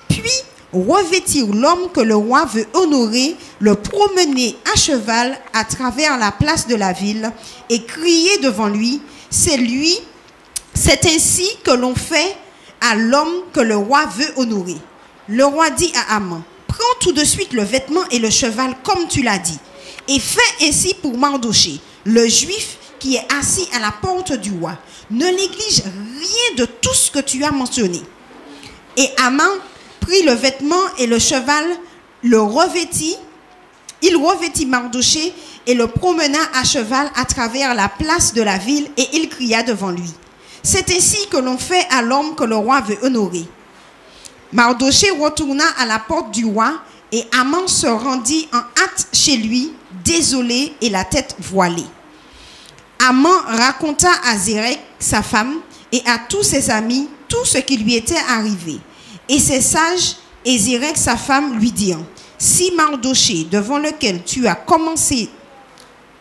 puis revêtir l'homme que le roi veut honorer, le promener à cheval à travers la place de la ville et crier devant lui: c'est ainsi que l'on fait à l'homme que le roi veut honorer. Le roi dit à Aman: prends tout de suite le vêtement et le cheval comme tu l'as dit, et fais ainsi pour Mardoché, le juif qui est assis à la porte du roi. Ne néglige rien de tout ce que tu as mentionné. Et Aman prit le vêtement et le cheval, il revêtit Mardoché et le promena à cheval à travers la place de la ville, et il cria devant lui: c'est ainsi que l'on fait à l'homme que le roi veut honorer. Mardoché retourna à la porte du roi, et Aman se rendit en hâte chez lui, désolé et la tête voilée. Aman raconta à Zérek, sa femme, et à tous ses amis tout ce qui lui était arrivé. Et ses sages et Zérek, sa femme, lui dirent: si Mardoché, devant lequel tu as commencé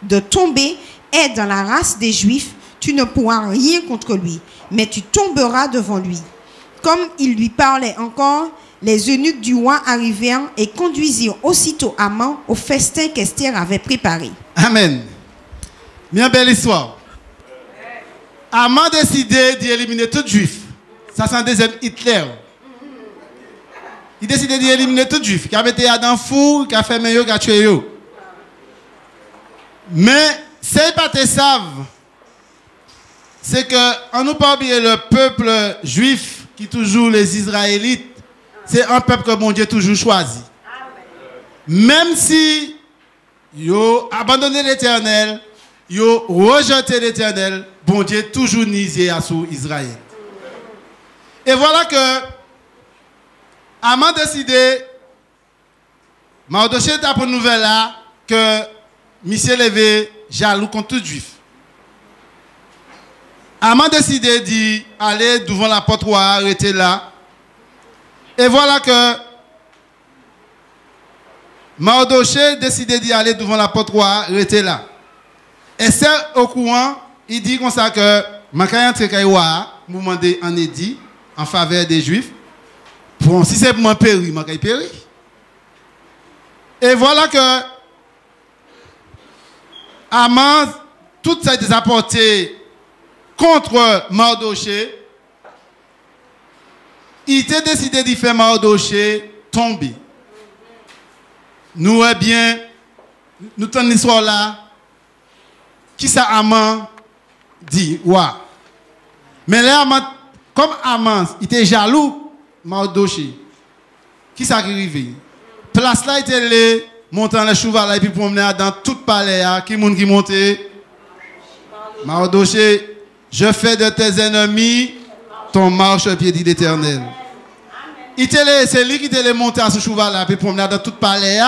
de tomber, est dans la race des Juifs, tu ne pourras rien contre lui, mais tu tomberas devant lui. Comme il lui parlait encore, les eunuques du roi arrivèrent et conduisirent aussitôt Aman au festin qu'Esther avait préparé. Amen. Bien belle histoire. Aman décidé d'éliminer tout juif. Ça, c'est un deuxième Hitler. Il décidé d'éliminer tout juif. Qui a mis dans le four, qui a fait meilleur, qui a tué. Mais, c'est pas te savent. C'est que, on nous pas oublier le peuple juif qui toujours les Israélites, c'est un peuple que mon Dieu toujours choisi. Même si ils ont abandonné l'Éternel, ils ont rejeté l'Éternel, bon Dieu toujours nisé à sous Israël. Et voilà que Aman décidé, Mardoché a pour nouvelle là que monsieur levé jaloux contre tout juif. Aman décidé d'aller devant la porte roi, arrêter là. Et voilà que Mardoché décidé d'y aller devant la porte roi, arrêter là. Et c'est au courant, il dit comme ça que Makayan Trekaïwa, vous demandez un édit en faveur des Juifs. Bon, si c'est pour moi périr, Makaï périr. Et voilà que Aman, tout ça est apporté contre Mardoché, il était décidé de faire Mardoché tomber. Nous, eh bien, nous tenons l'histoire là. Qui ça Aman dit? Ouais. Mais là, comme Aman, il était jaloux, Mardoché. Qui ça qui arrive? Place là, il était là, montant le cheval et puis promener dans tout le palais. Qui monde qui montait? Mardoché, je fais de tes ennemis ton marche-pied, dit l'Éternel. C'est lui qui était monté à ce cheval là, puis promener dans tout le palais.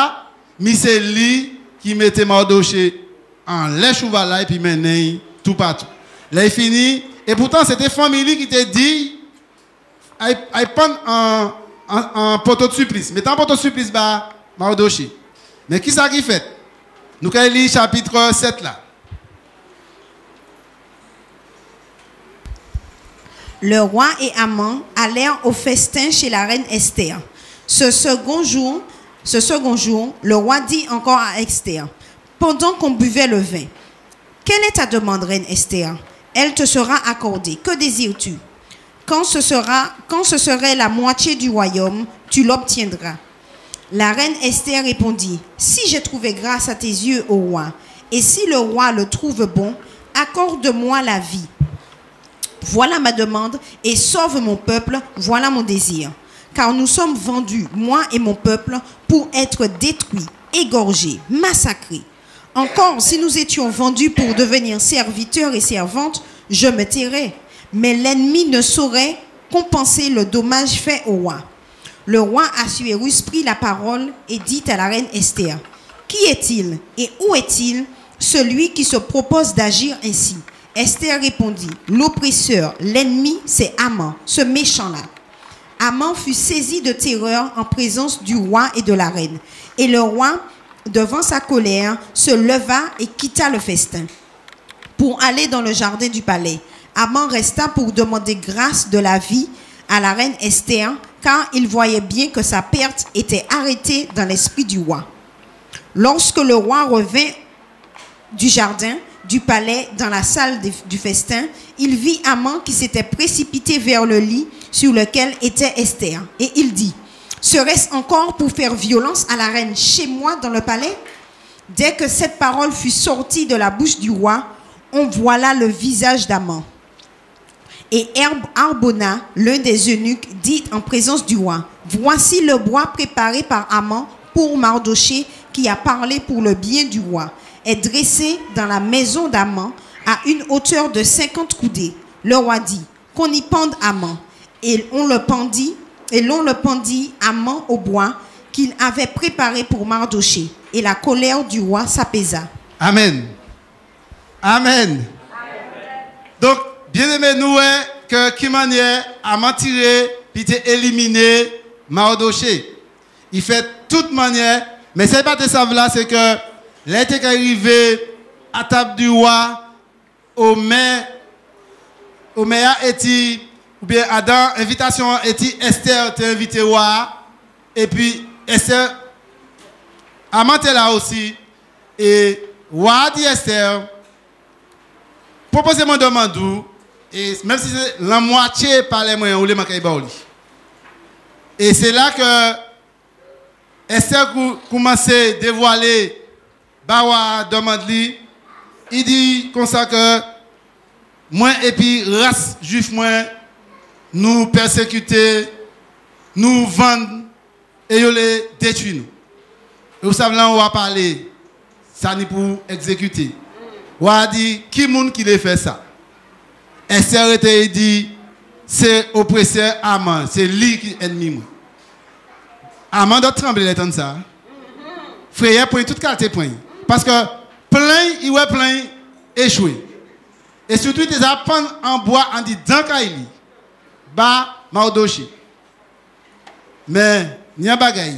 Mais c'est lui qui mettait Mardoché en les cheval là, et puis maintenant tout partout. Là, il finit. Et pourtant, c'était famille qui t'a dit, il prend un poteau de supplice. Mettez un poteau de supplice, Mardoché. Mais qui ça qui fait? Nous allons lire chapitre 7 là. Le roi et Aman allèrent au festin chez la reine Esther. Ce second jour, le roi dit encore à Esther, pendant qu'on buvait le vin, « Quelle est ta demande, reine Esther? Elle te sera accordée. Que désires-tu? Quand ce serait la moitié du royaume, tu l'obtiendras. » La reine Esther répondit, « Si j'ai trouvé grâce à tes yeux, ô roi, et si le roi le trouve bon, accorde-moi la vie. Voilà ma demande, et sauve mon peuple, voilà mon désir. Car nous sommes vendus, moi et mon peuple, pour être détruits, égorgés, massacrés. Encore, si nous étions vendus pour devenir serviteurs et servantes, je me tairais. Mais l'ennemi ne saurait compenser le dommage fait au roi. » Le roi Assuérus prit la parole et dit à la reine Esther, « Qui est-il et où est-il, celui qui se propose d'agir ainsi ?» Esther répondit, « L'oppresseur, l'ennemi, c'est Aman, ce méchant-là. » Aman fut saisi de terreur en présence du roi et de la reine. Et le roi, devant sa colère, se leva et quitta le festin pour aller dans le jardin du palais. Aman resta pour demander grâce de la vie à la reine Esther, car il voyait bien que sa perte était arrêtée dans l'esprit du roi. Lorsque le roi revint du jardin du palais dans la salle du festin, il vit Aman qui s'était précipité vers le lit sur lequel était Esther. Et il dit, « Serait-ce encore pour faire violence à la reine chez moi dans le palais ?» Dès que cette parole fut sortie de la bouche du roi, on voila le visage d'Aman. Et Arbona, l'un des eunuques, dit en présence du roi, « Voici le bois préparé par Aman pour Mardoché qui a parlé pour le bien du roi. Est dressé dans la maison d'Aman à une hauteur de 50 coudées. » Le roi dit, « Qu'on y pende Aman. » Et l'on le pendit Aman au bois qu'il avait préparé pour Mardoché. Et la colère du roi s'apaisa. Amen. Amen. Donc, bien aimé, nous, que qui manière à mentir, puis éliminé Mardoché. Il fait toute manière, mais c'est pas de ça là, c'est que l'été qui est arrivé à table du roi, au maire était, ou bien Adam, invitation était Esther, t'es invité roi, et puis Esther, Aman était là aussi, et roi dit Esther, proposez-moi demande, et même si c'est la moitié par les moyens, ou les manqués baouli. Et c'est là que Esther commence à dévoiler Bawa demande lui, il dit comme ça que moi et puis race juif moi nous persécuter, nous vendre et nous les détruire nous. Et vous savez là on va parler ça ni pour exécuter. On va dire qui monde qui les fait ça. Esther était dit c'est oppresseur Aman, c'est lui qui est ennemi moi. Aman doit trembler l'entendre ça. Frère point toute qualité point. Parce que plein, il va plein échoué. Et surtout, ils apprennent en bois en disant Kaili, bas Mardoché. Mais, il y a un bagay.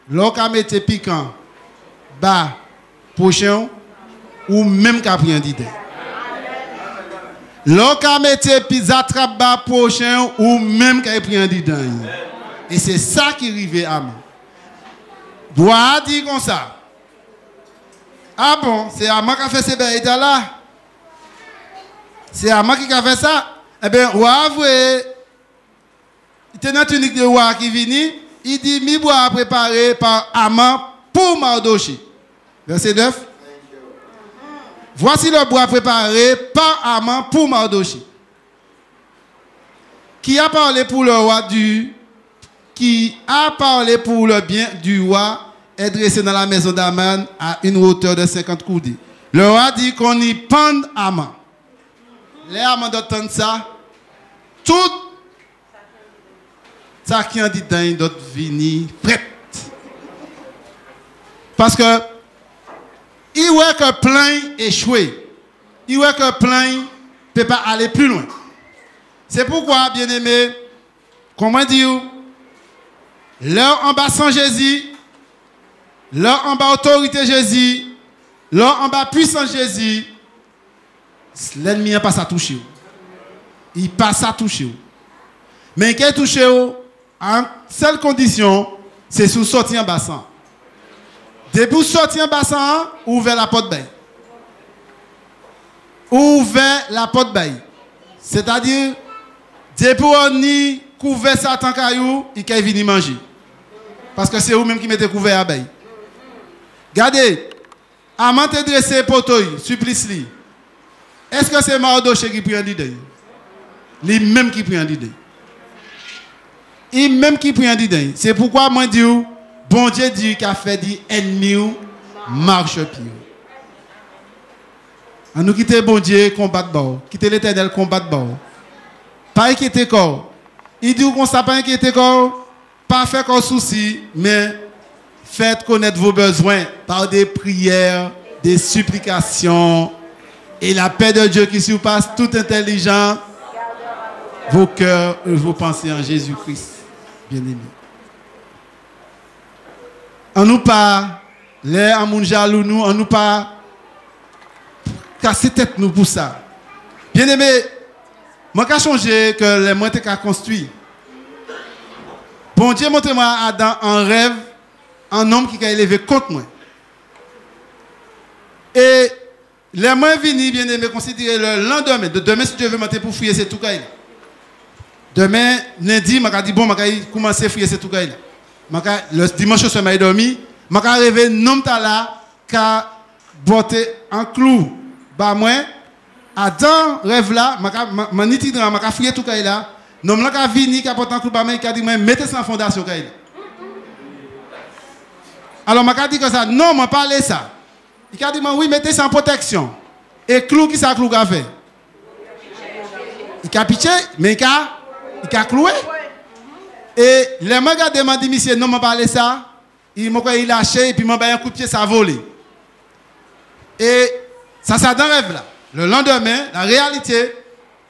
Lorsqu'on met piquant, bas prochain, ou même qu'à prendre d'idée. Lorsqu'on met pizza trap bas prochain, ou même qu'à prendre d'idée. Et c'est ça qui arrive à moi. Doit dire comme ça. Ah bon, c'est Aman qui a fait ces bêtes là. C'est Haman qui a fait ça. Eh bien, roi avoué, il était dans la tunique de roi qui vient, il dit, mi bois préparé par Haman pour Mardoché. Verset 9. Voici le bois préparé par Haman pour Mardoché. Qui a parlé pour le roi qui a parlé pour le bien du roi est dressé dans la maison d'Haman à une hauteur de 50 coudées. Le roi dit qu'on y pende Haman. Les Haman d'entendre ça, tout ça qui en dit dans d'autres vini prête. Parce que il voit que plein échoué. Il voit que plein ne peut pas aller plus loin. C'est pourquoi, bien aimé, comment dire, leur en bas sans Jésus, leur en bas autorité Jésus, leur en bas puissance Jésus, l'ennemi n'a pas à toucher. Il passe à toucher. Mais qu'il touche en seule condition, c'est sous sortir en bassin. Depuis sortir en bassin, ouvrez la porte bail. Ouvrez la porte bail. C'est-à-dire, depuis on y couvert Satan caillou, il peut venir manger. Parce que c'est vous-même qui mettez couvert à bail. Regardez, Haman te dressé poteau, supplice li. Est-ce que c'est Mardoché qui prend l'idée? Lui-même qui prend l'idée. Il-même qui prend l'idée. C'est pourquoi moi dis, bon Dieu dit qu'il a fait dit ennemi marche pied. On nous quitter bon Dieu combattre bord, quitter l'Éternel combattre bord. Pas inquiéter corps. Il dit qu'on s'est pas inquiéter corps, pas faire comme souci, mais faites connaître vos besoins par des prières, des supplications et la paix de Dieu qui surpasse toute intelligence, vos cœurs et vos pensées en Jésus-Christ, bien-aimés. On nous pas les amours jaloux nous, on nous pas casser tête nous pour ça. Bien-aimés, moi qui a changé que les moyens qu'à construire. Bon Dieu montre-moi Adam en rêve un homme qui a élevé contre moi. Et les moyens venus, bien aimé, considérer le lendemain. De demain, si Dieu veut monter pour fouiller, c'est tout cas. Demain, lundi, je dit bon, je vais commencer à fouiller, c'est tout cas. Le dimanche, je suis dormi. Je vais arriver un homme là qui a botté un clou. Bah, moi, Adam rêve là, je vais fouiller tout cas là. L'homme là qui a venu, qui a porté un clou, qui a dit mettez ça en fondation. Alors, je dit que ça, non, je ne parle pas ça. Il a dit, oui, mettez ça en protection. Et clou, qui ça clou qu'a fait? Il a pitché, mais il a cloué. Et les gens qui demandé, monsieur, non, je ne parle pas ça. Il m'a lâché, et puis il m'a un coup de pied, ça a volé. Et ça, c'est dans le rêve là. Le lendemain, la réalité,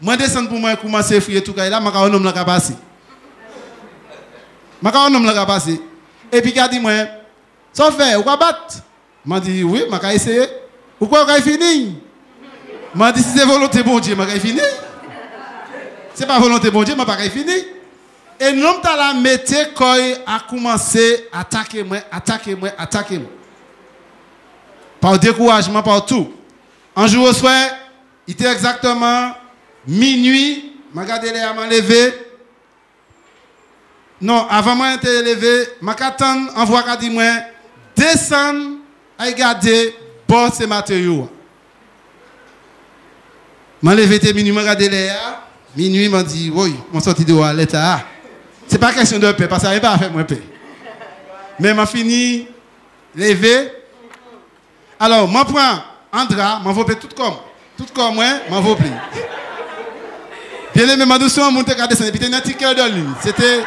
moi, je descends pour moi, commencer à fouiller tout ça, là, je vais un homme qui a passé. Je vais un homme qui a passé. Et puis il a dit, moi, ça fait, vous va battre? Je dit oui, je vais essayer. Pourquoi vous avez fini? Je dit si c'est volonté bon Dieu, je vais finir. Ce n'est pas volonté bon Dieu, je vais finir. Et l'homme qui a mis a commencé à attaquer moi. Par découragement, partout. Un jour au soir, il était exactement minuit. Je regardé les amants levés. Non, avant moi d'être levé, je attends en voie qu'a dit moi, descendre à regarder bon ces matériaux. Je levé minuit, je regardé les minuit, je dit oui, je sorti de l'état. Ce n'est pas question de paix, parce que ça n'a pas fait moi paix. Mais je fini levé. Alors, je prends un drap, je vais tout comme moi, je vais plier. Bien aimé, ma douceur, je monte à descendre, et puis il y a un petit cœur de lune. C'était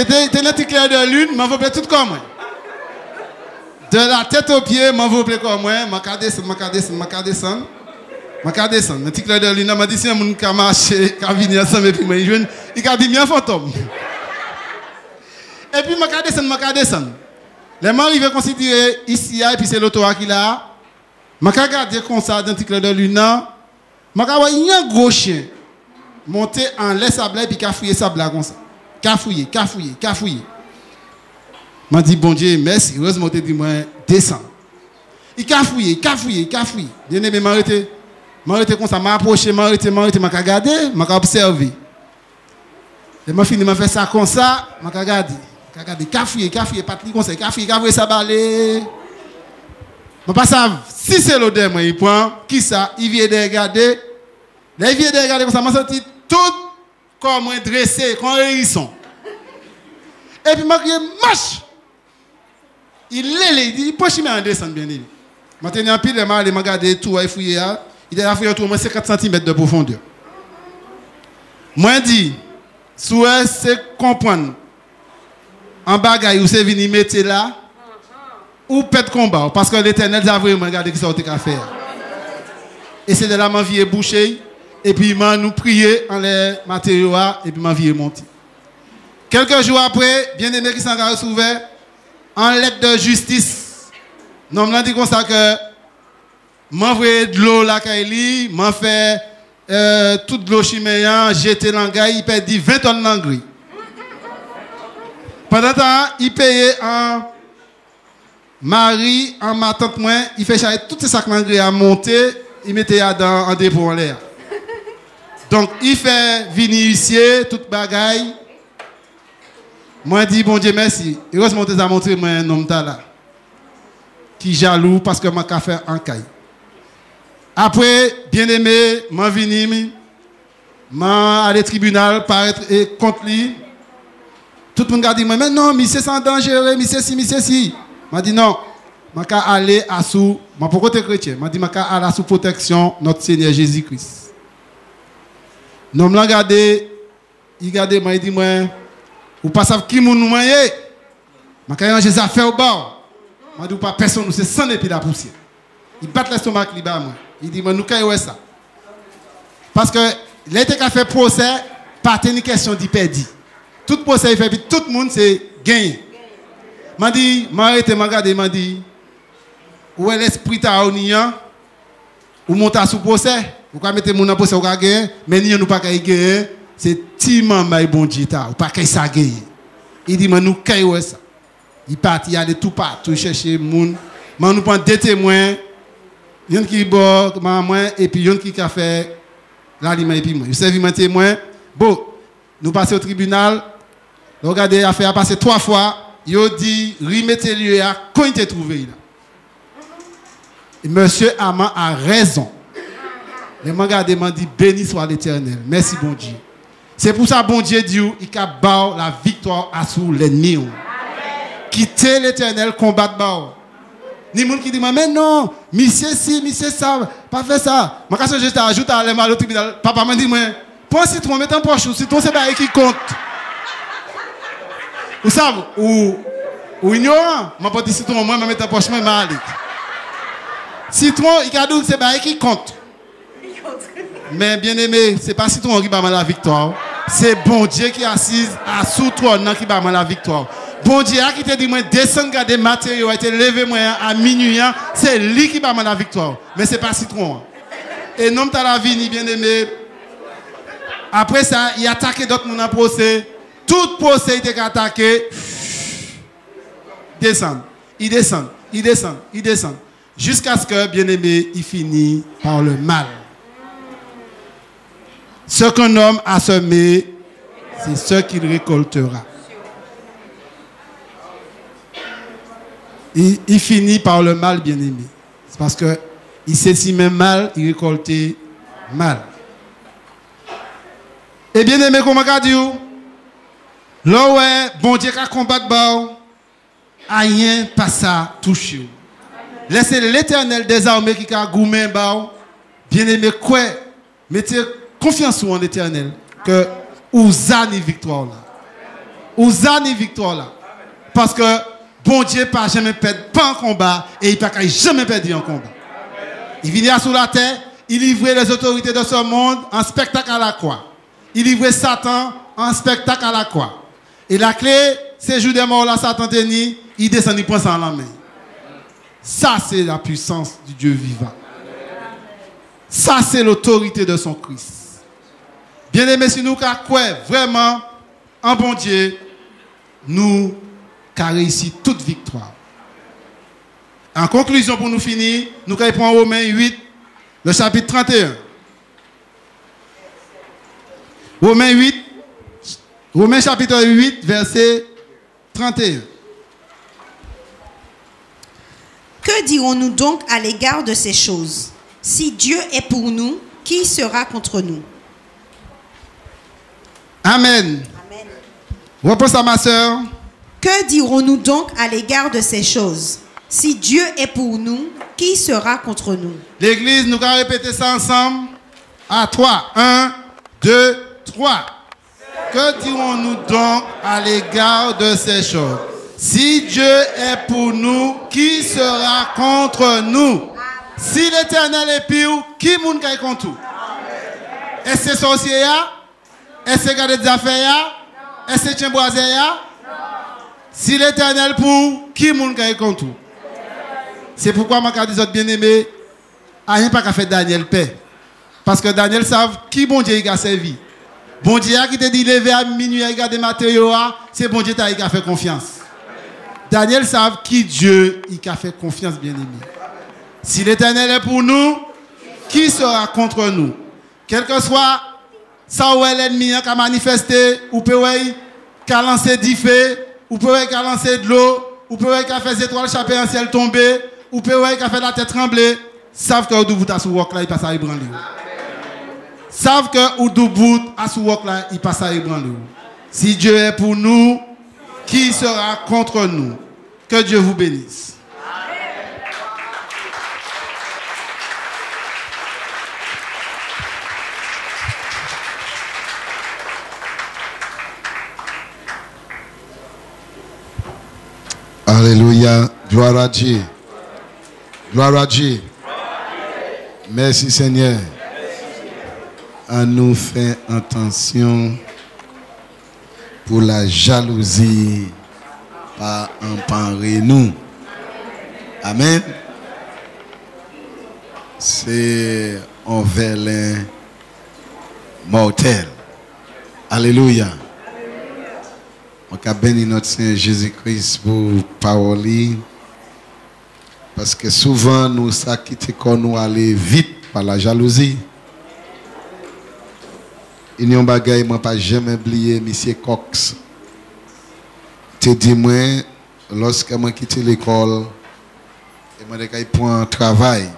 un petit clair de lune, je vais tout comme moi. De la tête aux pieds, je vais comme moi, je vais descendre. Un petit clair de lune, je dit si un monde qui a marché, qui a venu ensemble, et puis il a dit bien fantôme. Et puis je vais descendre. Les gens arrivent à considérer ici, et puis c'est l'auto qui est là. Je vais regarder comme ça, dans un petit clair de lune, je vais voir un gros chien. Monter en laisse à blague et puis fouiller sa blague comme ça. Fouiller. M'a dit bon Dieu, merci. Heureusement, tu dit moi descends. Il fouiller. Bien aimé, m'arrêter. j'étais comme ça, m'a approché, m'a regardé, m'a observé. Et m'a fini, m'a fait ça comme ça, m'a regardé. Café, pas de conseil, café, ça balai. Je ne sais pas si c'est l'odeur, il prend, qui ça, il vient de regarder. Là, il vient de regarder comme ça, je senti tout comme dressé, comme un hérisson. Et puis, je crié, marche! Il dit, pourquoi je mets en descente, bien évidemment. Je tenais un pile, je regardé tout, il fouillé, il a fouillé autour de 50 cm de profondeur. Moi, je dis, souhait, c'est comprendre. En bagaille, où c'est venu mettre là, ou pète combat, parce que l'Éternel a vraiment regardé qui ça a fait. Et c'est de là ma vie est bouchée, et puis nous prier en les matériaux, et puis ma vie est montée. Quelques jours après, bien aimé qui s'en a ouvert, en lettre de justice, nous avons dit comme ça que m'a envoyé de l'eau là, m'a fait toute de l'eau chiméen, jeté l'engrais, il perdit 20 tonnes d'engrais. Pendant ce temps, il payait en mari, en ma tante, il fait charger tous ces sacs d'engrais à monter, il mettait en dépôt en l'air. Donc, il fait venir ici, toute bagaille. Moi, je dis, bon Dieu, merci. Heureusement, tu as montré moi un homme là, qui jaloux parce que je fait un caille. Après, bien aimé, je suis venu, je suis allé au tribunal, paraître contre lui. Tout le monde a dit, mais non, monsieur c'est dangereux, monsieur si. Je dit non, je vais aller à sous, je ne peux pas être chrétien, je dis, je vais aller sous protection de notre Seigneur Jésus-Christ. Nous me regardé, il regarde, il dit, vous ne savez pas qui nous moyen. Je vais ranger les affaires au bord. Je dis, pas personne, c'est sans et puis la poussière. Il bat l'estomac là-bas, il dit, nous avons ça. Parce que l'été qu'a fait procès, pas une question d'y perdre. Tout procès il fait, puis tout le monde c'est gagné. M'a dit, m'a arrêté, m'a regardé, m'a dit, où est l'esprit taonian, ou monter sous procès, ou quoi mettre mon procès, ou quoi gagner, mais nous pas gagner, c'est Timan Maï bon Dieu, ou pas qu'il ça gagner. Il dit, mais nous caillons ça. Il partit, il allait tout partout chercher moun, mais nous prend deux témoins, yon qui boit maman et puis yon qui a fait l'aliment et puis moi. Je servi mon témoin. Bon, nous passons au tribunal. Regardez, l'affaire a passé 3 fois. Il a dit, remettez-le à quand il t'a trouvé là. Et monsieur Aman a raison. Les regardez, m'a dit, béni soit l'Éternel. Merci bon Dieu. C'est pour ça bon Dieu dit, il a bâti la victoire à sous l'ennemi. Quittez l'Éternel, combattre bâti. Ni moun qui dit, mais non, monsieur si, monsieur ça, pas fait ça. Ma casse juste ajoute à l'air au tribunal. Papa m'a dit, prends un citron, mets en poche, citron c'est pas qui compte. Vous savez, ou ignorant, m'a pas dit citron, moi, je mets en poche, moi, mal. Citron, il a dit c'est pas qui compte. Mais bien aimé, c'est pas citron qui va la victoire. C'est bon Dieu qui est assis à sous trône qui va la victoire. Bon Dieu qui te dit, moi, descendre garder matériaux, et te lever moi à minuit, c'est lui qui va la victoire. Mais ce n'est pas citron. Et non, tu as la vie, ni bien aimé. Après ça, il a attaqué d'autres gens en procès. Tout procès était attaqué. Descend. Il descend. Il descend. Il descend. Jusqu'à ce que, bien aimé, il finit par le mal. Ce qu'un homme a semé, c'est ce qu'il récoltera. Il finit par le mal, bien aimé. C'est parce qu'il sait si même mal, il récoltait mal. Et bien aimé, comment on dit, là ouais, bon Dieu qui combat, rien pas ça touche. Laissez l'Éternel des armées qui a goumé, bien aimé, quoi, mettez confiance en l'Éternel, que vous avez une victoire là. Vous avez une victoire là. Parce que bon Dieu pas jamais perdre pas en combat et il pas jamais perdu en combat. Il vient sur la terre, il livrait les autorités de ce monde en spectacle à la croix. Il livrait Satan en spectacle à la croix. Et la clé, c'est jour des morts là, Satan tenait, il descend, il prend ça en la main. Ça, c'est la puissance du Dieu vivant. Ça, c'est l'autorité de son Christ. Bien aimé, si nous croyons vraiment en bon Dieu, nous avons réussi toute victoire. En conclusion, pour nous finir, nous allons prendre Romains 8, le chapitre 31. Romains chapitre 8, verset 31. Que dirons-nous donc à l'égard de ces choses? Si Dieu est pour nous, qui sera contre nous? Amen. Amen. Reprends ça, ma soeur. Que dirons-nous donc à l'égard de ces choses? Si Dieu est pour nous, qui sera contre nous? L'église, nous allons répéter ça ensemble. À 3. 1, 2, 3. Que dirons-nous donc à l'égard de ces choses? Si Dieu est pour nous, qui sera contre nous? Si l'Éternel est pour, qui moun kay contre nous? Est-ce que sorcier? Est-ce que garder des affaires? Est-ce que boisé? Si l'Éternel pour, qui moun kay contre nous? C'est pourquoi ma carte des autres bien-aimés, rien pas qu'à faire Daniel paix. Parce que Daniel savent qui bon Dieu il a servi. Bon Dieu qui te dit lever à minuit à regarder matériaux, c'est bon Dieu qui a fait confiance. Daniel savent qui Dieu il a fait confiance, bien-aimé. Si l'Éternel est pour nous, qui sera contre nous? Quel que soit ça où l'ennemi a manifesté, ou peut lancer du feu, ou peut lancer de l'eau, ou peut faire des étoiles chapées en ciel tomber, ou peut faire la tête trembler, savent que ou vous êtes sur là, il passe à ébranler. Savent que ou vous êtes sur là, il passe à ébranler. Si Dieu est pour nous, qui sera contre nous? Que Dieu vous bénisse. Alléluia. Gloire à Dieu. Gloire à Dieu. Merci Seigneur. À nous faire attention pour la jalousie pas emparer nous. Amen. C'est un velin mortel. Alléluia. On a béni notre Seigneur Jésus-Christ pour parole. Parce que souvent nous ça quitte quand nous aller vite par la jalousie. Il y a un bagage que je n'ai pas jamais oublié, M. Cox. Tu dis moi, lorsque je quitté l'école, et je prends un travail.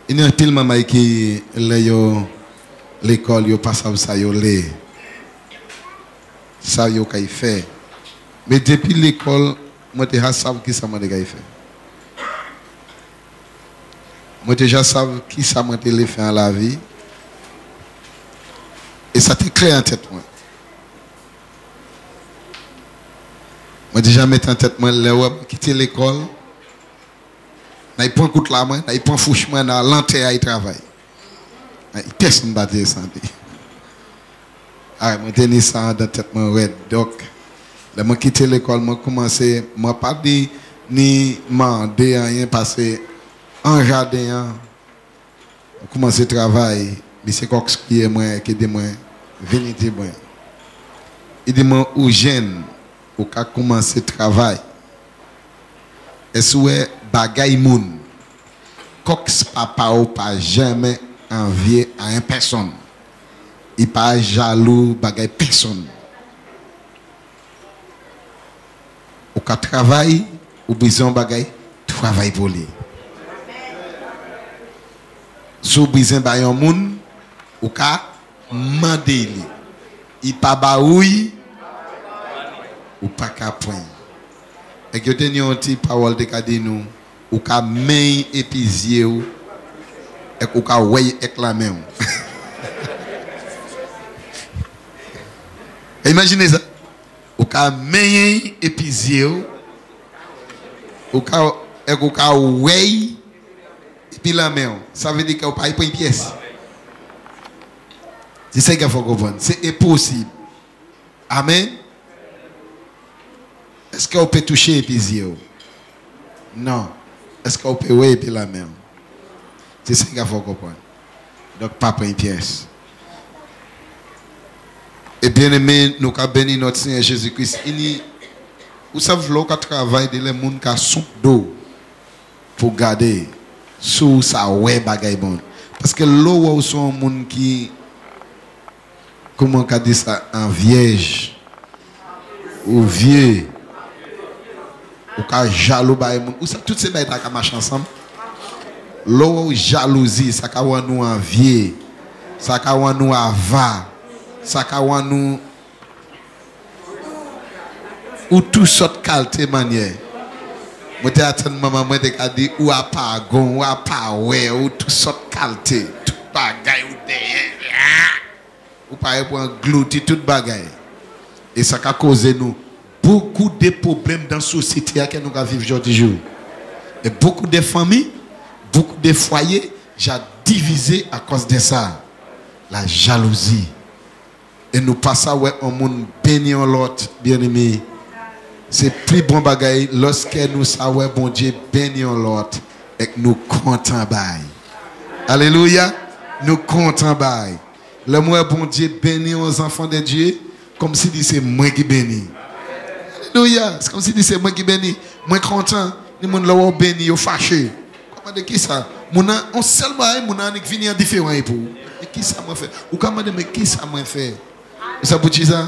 Il y a un pile de qui l'école, il passe ça, il ça, il fait. Mais depuis l'école, moi, je sais qui ça m'a fait. Moi, déjà sais qui ça m'a fait dans la vie. Et ça t'est clair en tête, moi. Moi, déjà, mettre en tête, moi, quitter l'école. Il prend coup de la main, il prend fouchement dans l'enterre, il travaille. Personne ne va dire ça. Ah, moi, j'ai ça dans la tête, moi, donc, là, moi, quitter l'école, moi, commencé, moi, pas dit, ni demander rien, parce que, en jardin, on commence à travailler, mais c'est quoi qui est moi, qui dit moi, venez dire moi. Il dit moi, où jeune, ou qu'a commencé à travailler, est-ce que bagay moun, Cox papa ou pas jamais envié à une personne. Il pas jaloux bagay personne. Ou qu'a travail, ou besoin bagay, travail pour lui. Sou besoin bagay moun, ou qu'a mandé lui. Il pas baoui, ou pas qu'à point. Et que tu as une petite parole de cadre nous, ou qu'à main épizier ou et qu'à ouais avec la même. Imaginez ça. Ou qu'à main épizier ou qu'à ouais et puis la même. Ça veut dire qu'on pas une pièce. C'est ça qu'il faut comprendre. C'est impossible. Amen. Est-ce qu'on peut toucher et puis non. Est-ce qu'on peut ouais et puis la même? C'est ça qu'il faut comprendre. Donc, pas une pièce. Et bien aimé, nous avons béni notre Seigneur Jésus-Christ. Vous savez, là, qu'on travaille, les gens qui ont soupe d'eau pour garder. sous ça ouais bagay bon. Parce que l'eau sont un monde qui comment on dit ça en vierge ou vieux ou ka jaloux bagay monde ou ça toutes ces bagay ta marcher ensemble. L'eau jalousie ça ka wan nous en vieux, ça ka wan nous ava, ça ka wan nous ou tout sorte qualité manière. Moi t'ai attendu maman moi t'ai dit ou a pas gon ou a pas ouais ou tout sorte qualité tout bagay ou derrière ou pas pour engloutir tout bagay et ça a causé nous beaucoup de problèmes dans la société que nous vivons aujourd'hui et beaucoup de familles beaucoup de foyers j'ai divisé à cause de ça la jalousie et nous passons ouais un monde béni en l'autre bien aimé. C'est plus bon bagaille lorsque nous savons bon Dieu béni en l'autre et que nous comptons bail. Alléluia. Nous comptons bail. Le mot bon Dieu béni aux enfants de Dieu comme si dit c'est moi qui béni. Alléluia. C'est comme si dit c'est moi qui béni. Moi content. Ni moun la béni yo fâché. Comment de qui ça? Mouna on seul bail mouna nek vini en différent pour. Et qui ça m'a fait? Ou comment de mais qui ça m'a fait? Et ça pour dire ça?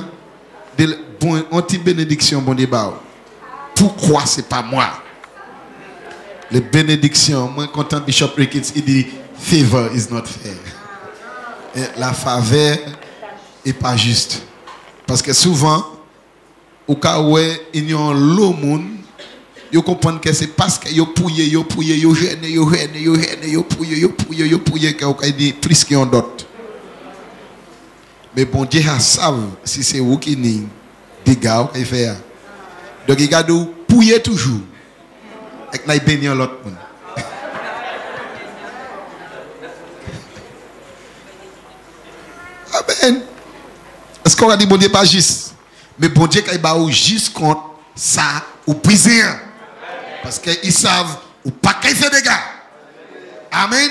Bon, anti-bénédiction, bon débat. Pourquoi c'est pas moi? Les bénédictions, moi, quand Bishop Ricketts, il dit, favor is not fair. Et la faveur n'est pas juste. Parce que souvent, au cas où il y a un lot de monde, ils comprennent que c'est parce que ils pouillent, ils pouillent, qu'ils dit plus qu'ils ont d'autres. Mais bon Dieu savent si c'est vous qui n'y dégâts qu'il fait. Donc il garde pouiller toujours. Et qu'il bénir l'autre monde. Amen. Est-ce qu'on a dit bon Dieu pas juste? Mais bon Dieu qu'il va juste contre ça ou briser. Parce qu'ils savent ou pas qu'il fait des dégâts. Amen.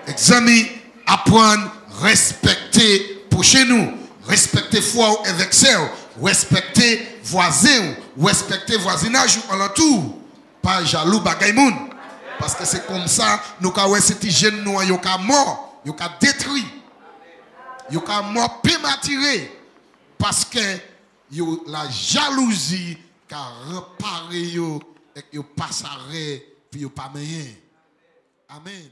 Examiner, apprendre, respecter. Pour chez nous, respecter foi avec ça, respecter voisin, respecter voisinage en l'entour, pas jaloux bagay moun. Parce que c'est comme ça, nous avons ces jeunes nous yo ka mort, yo ka détruit, yo ka mort prématuré parce que yo la jalousie ka réparé yo et yo pas s'arrêter puis yo pas meilleur. Amen.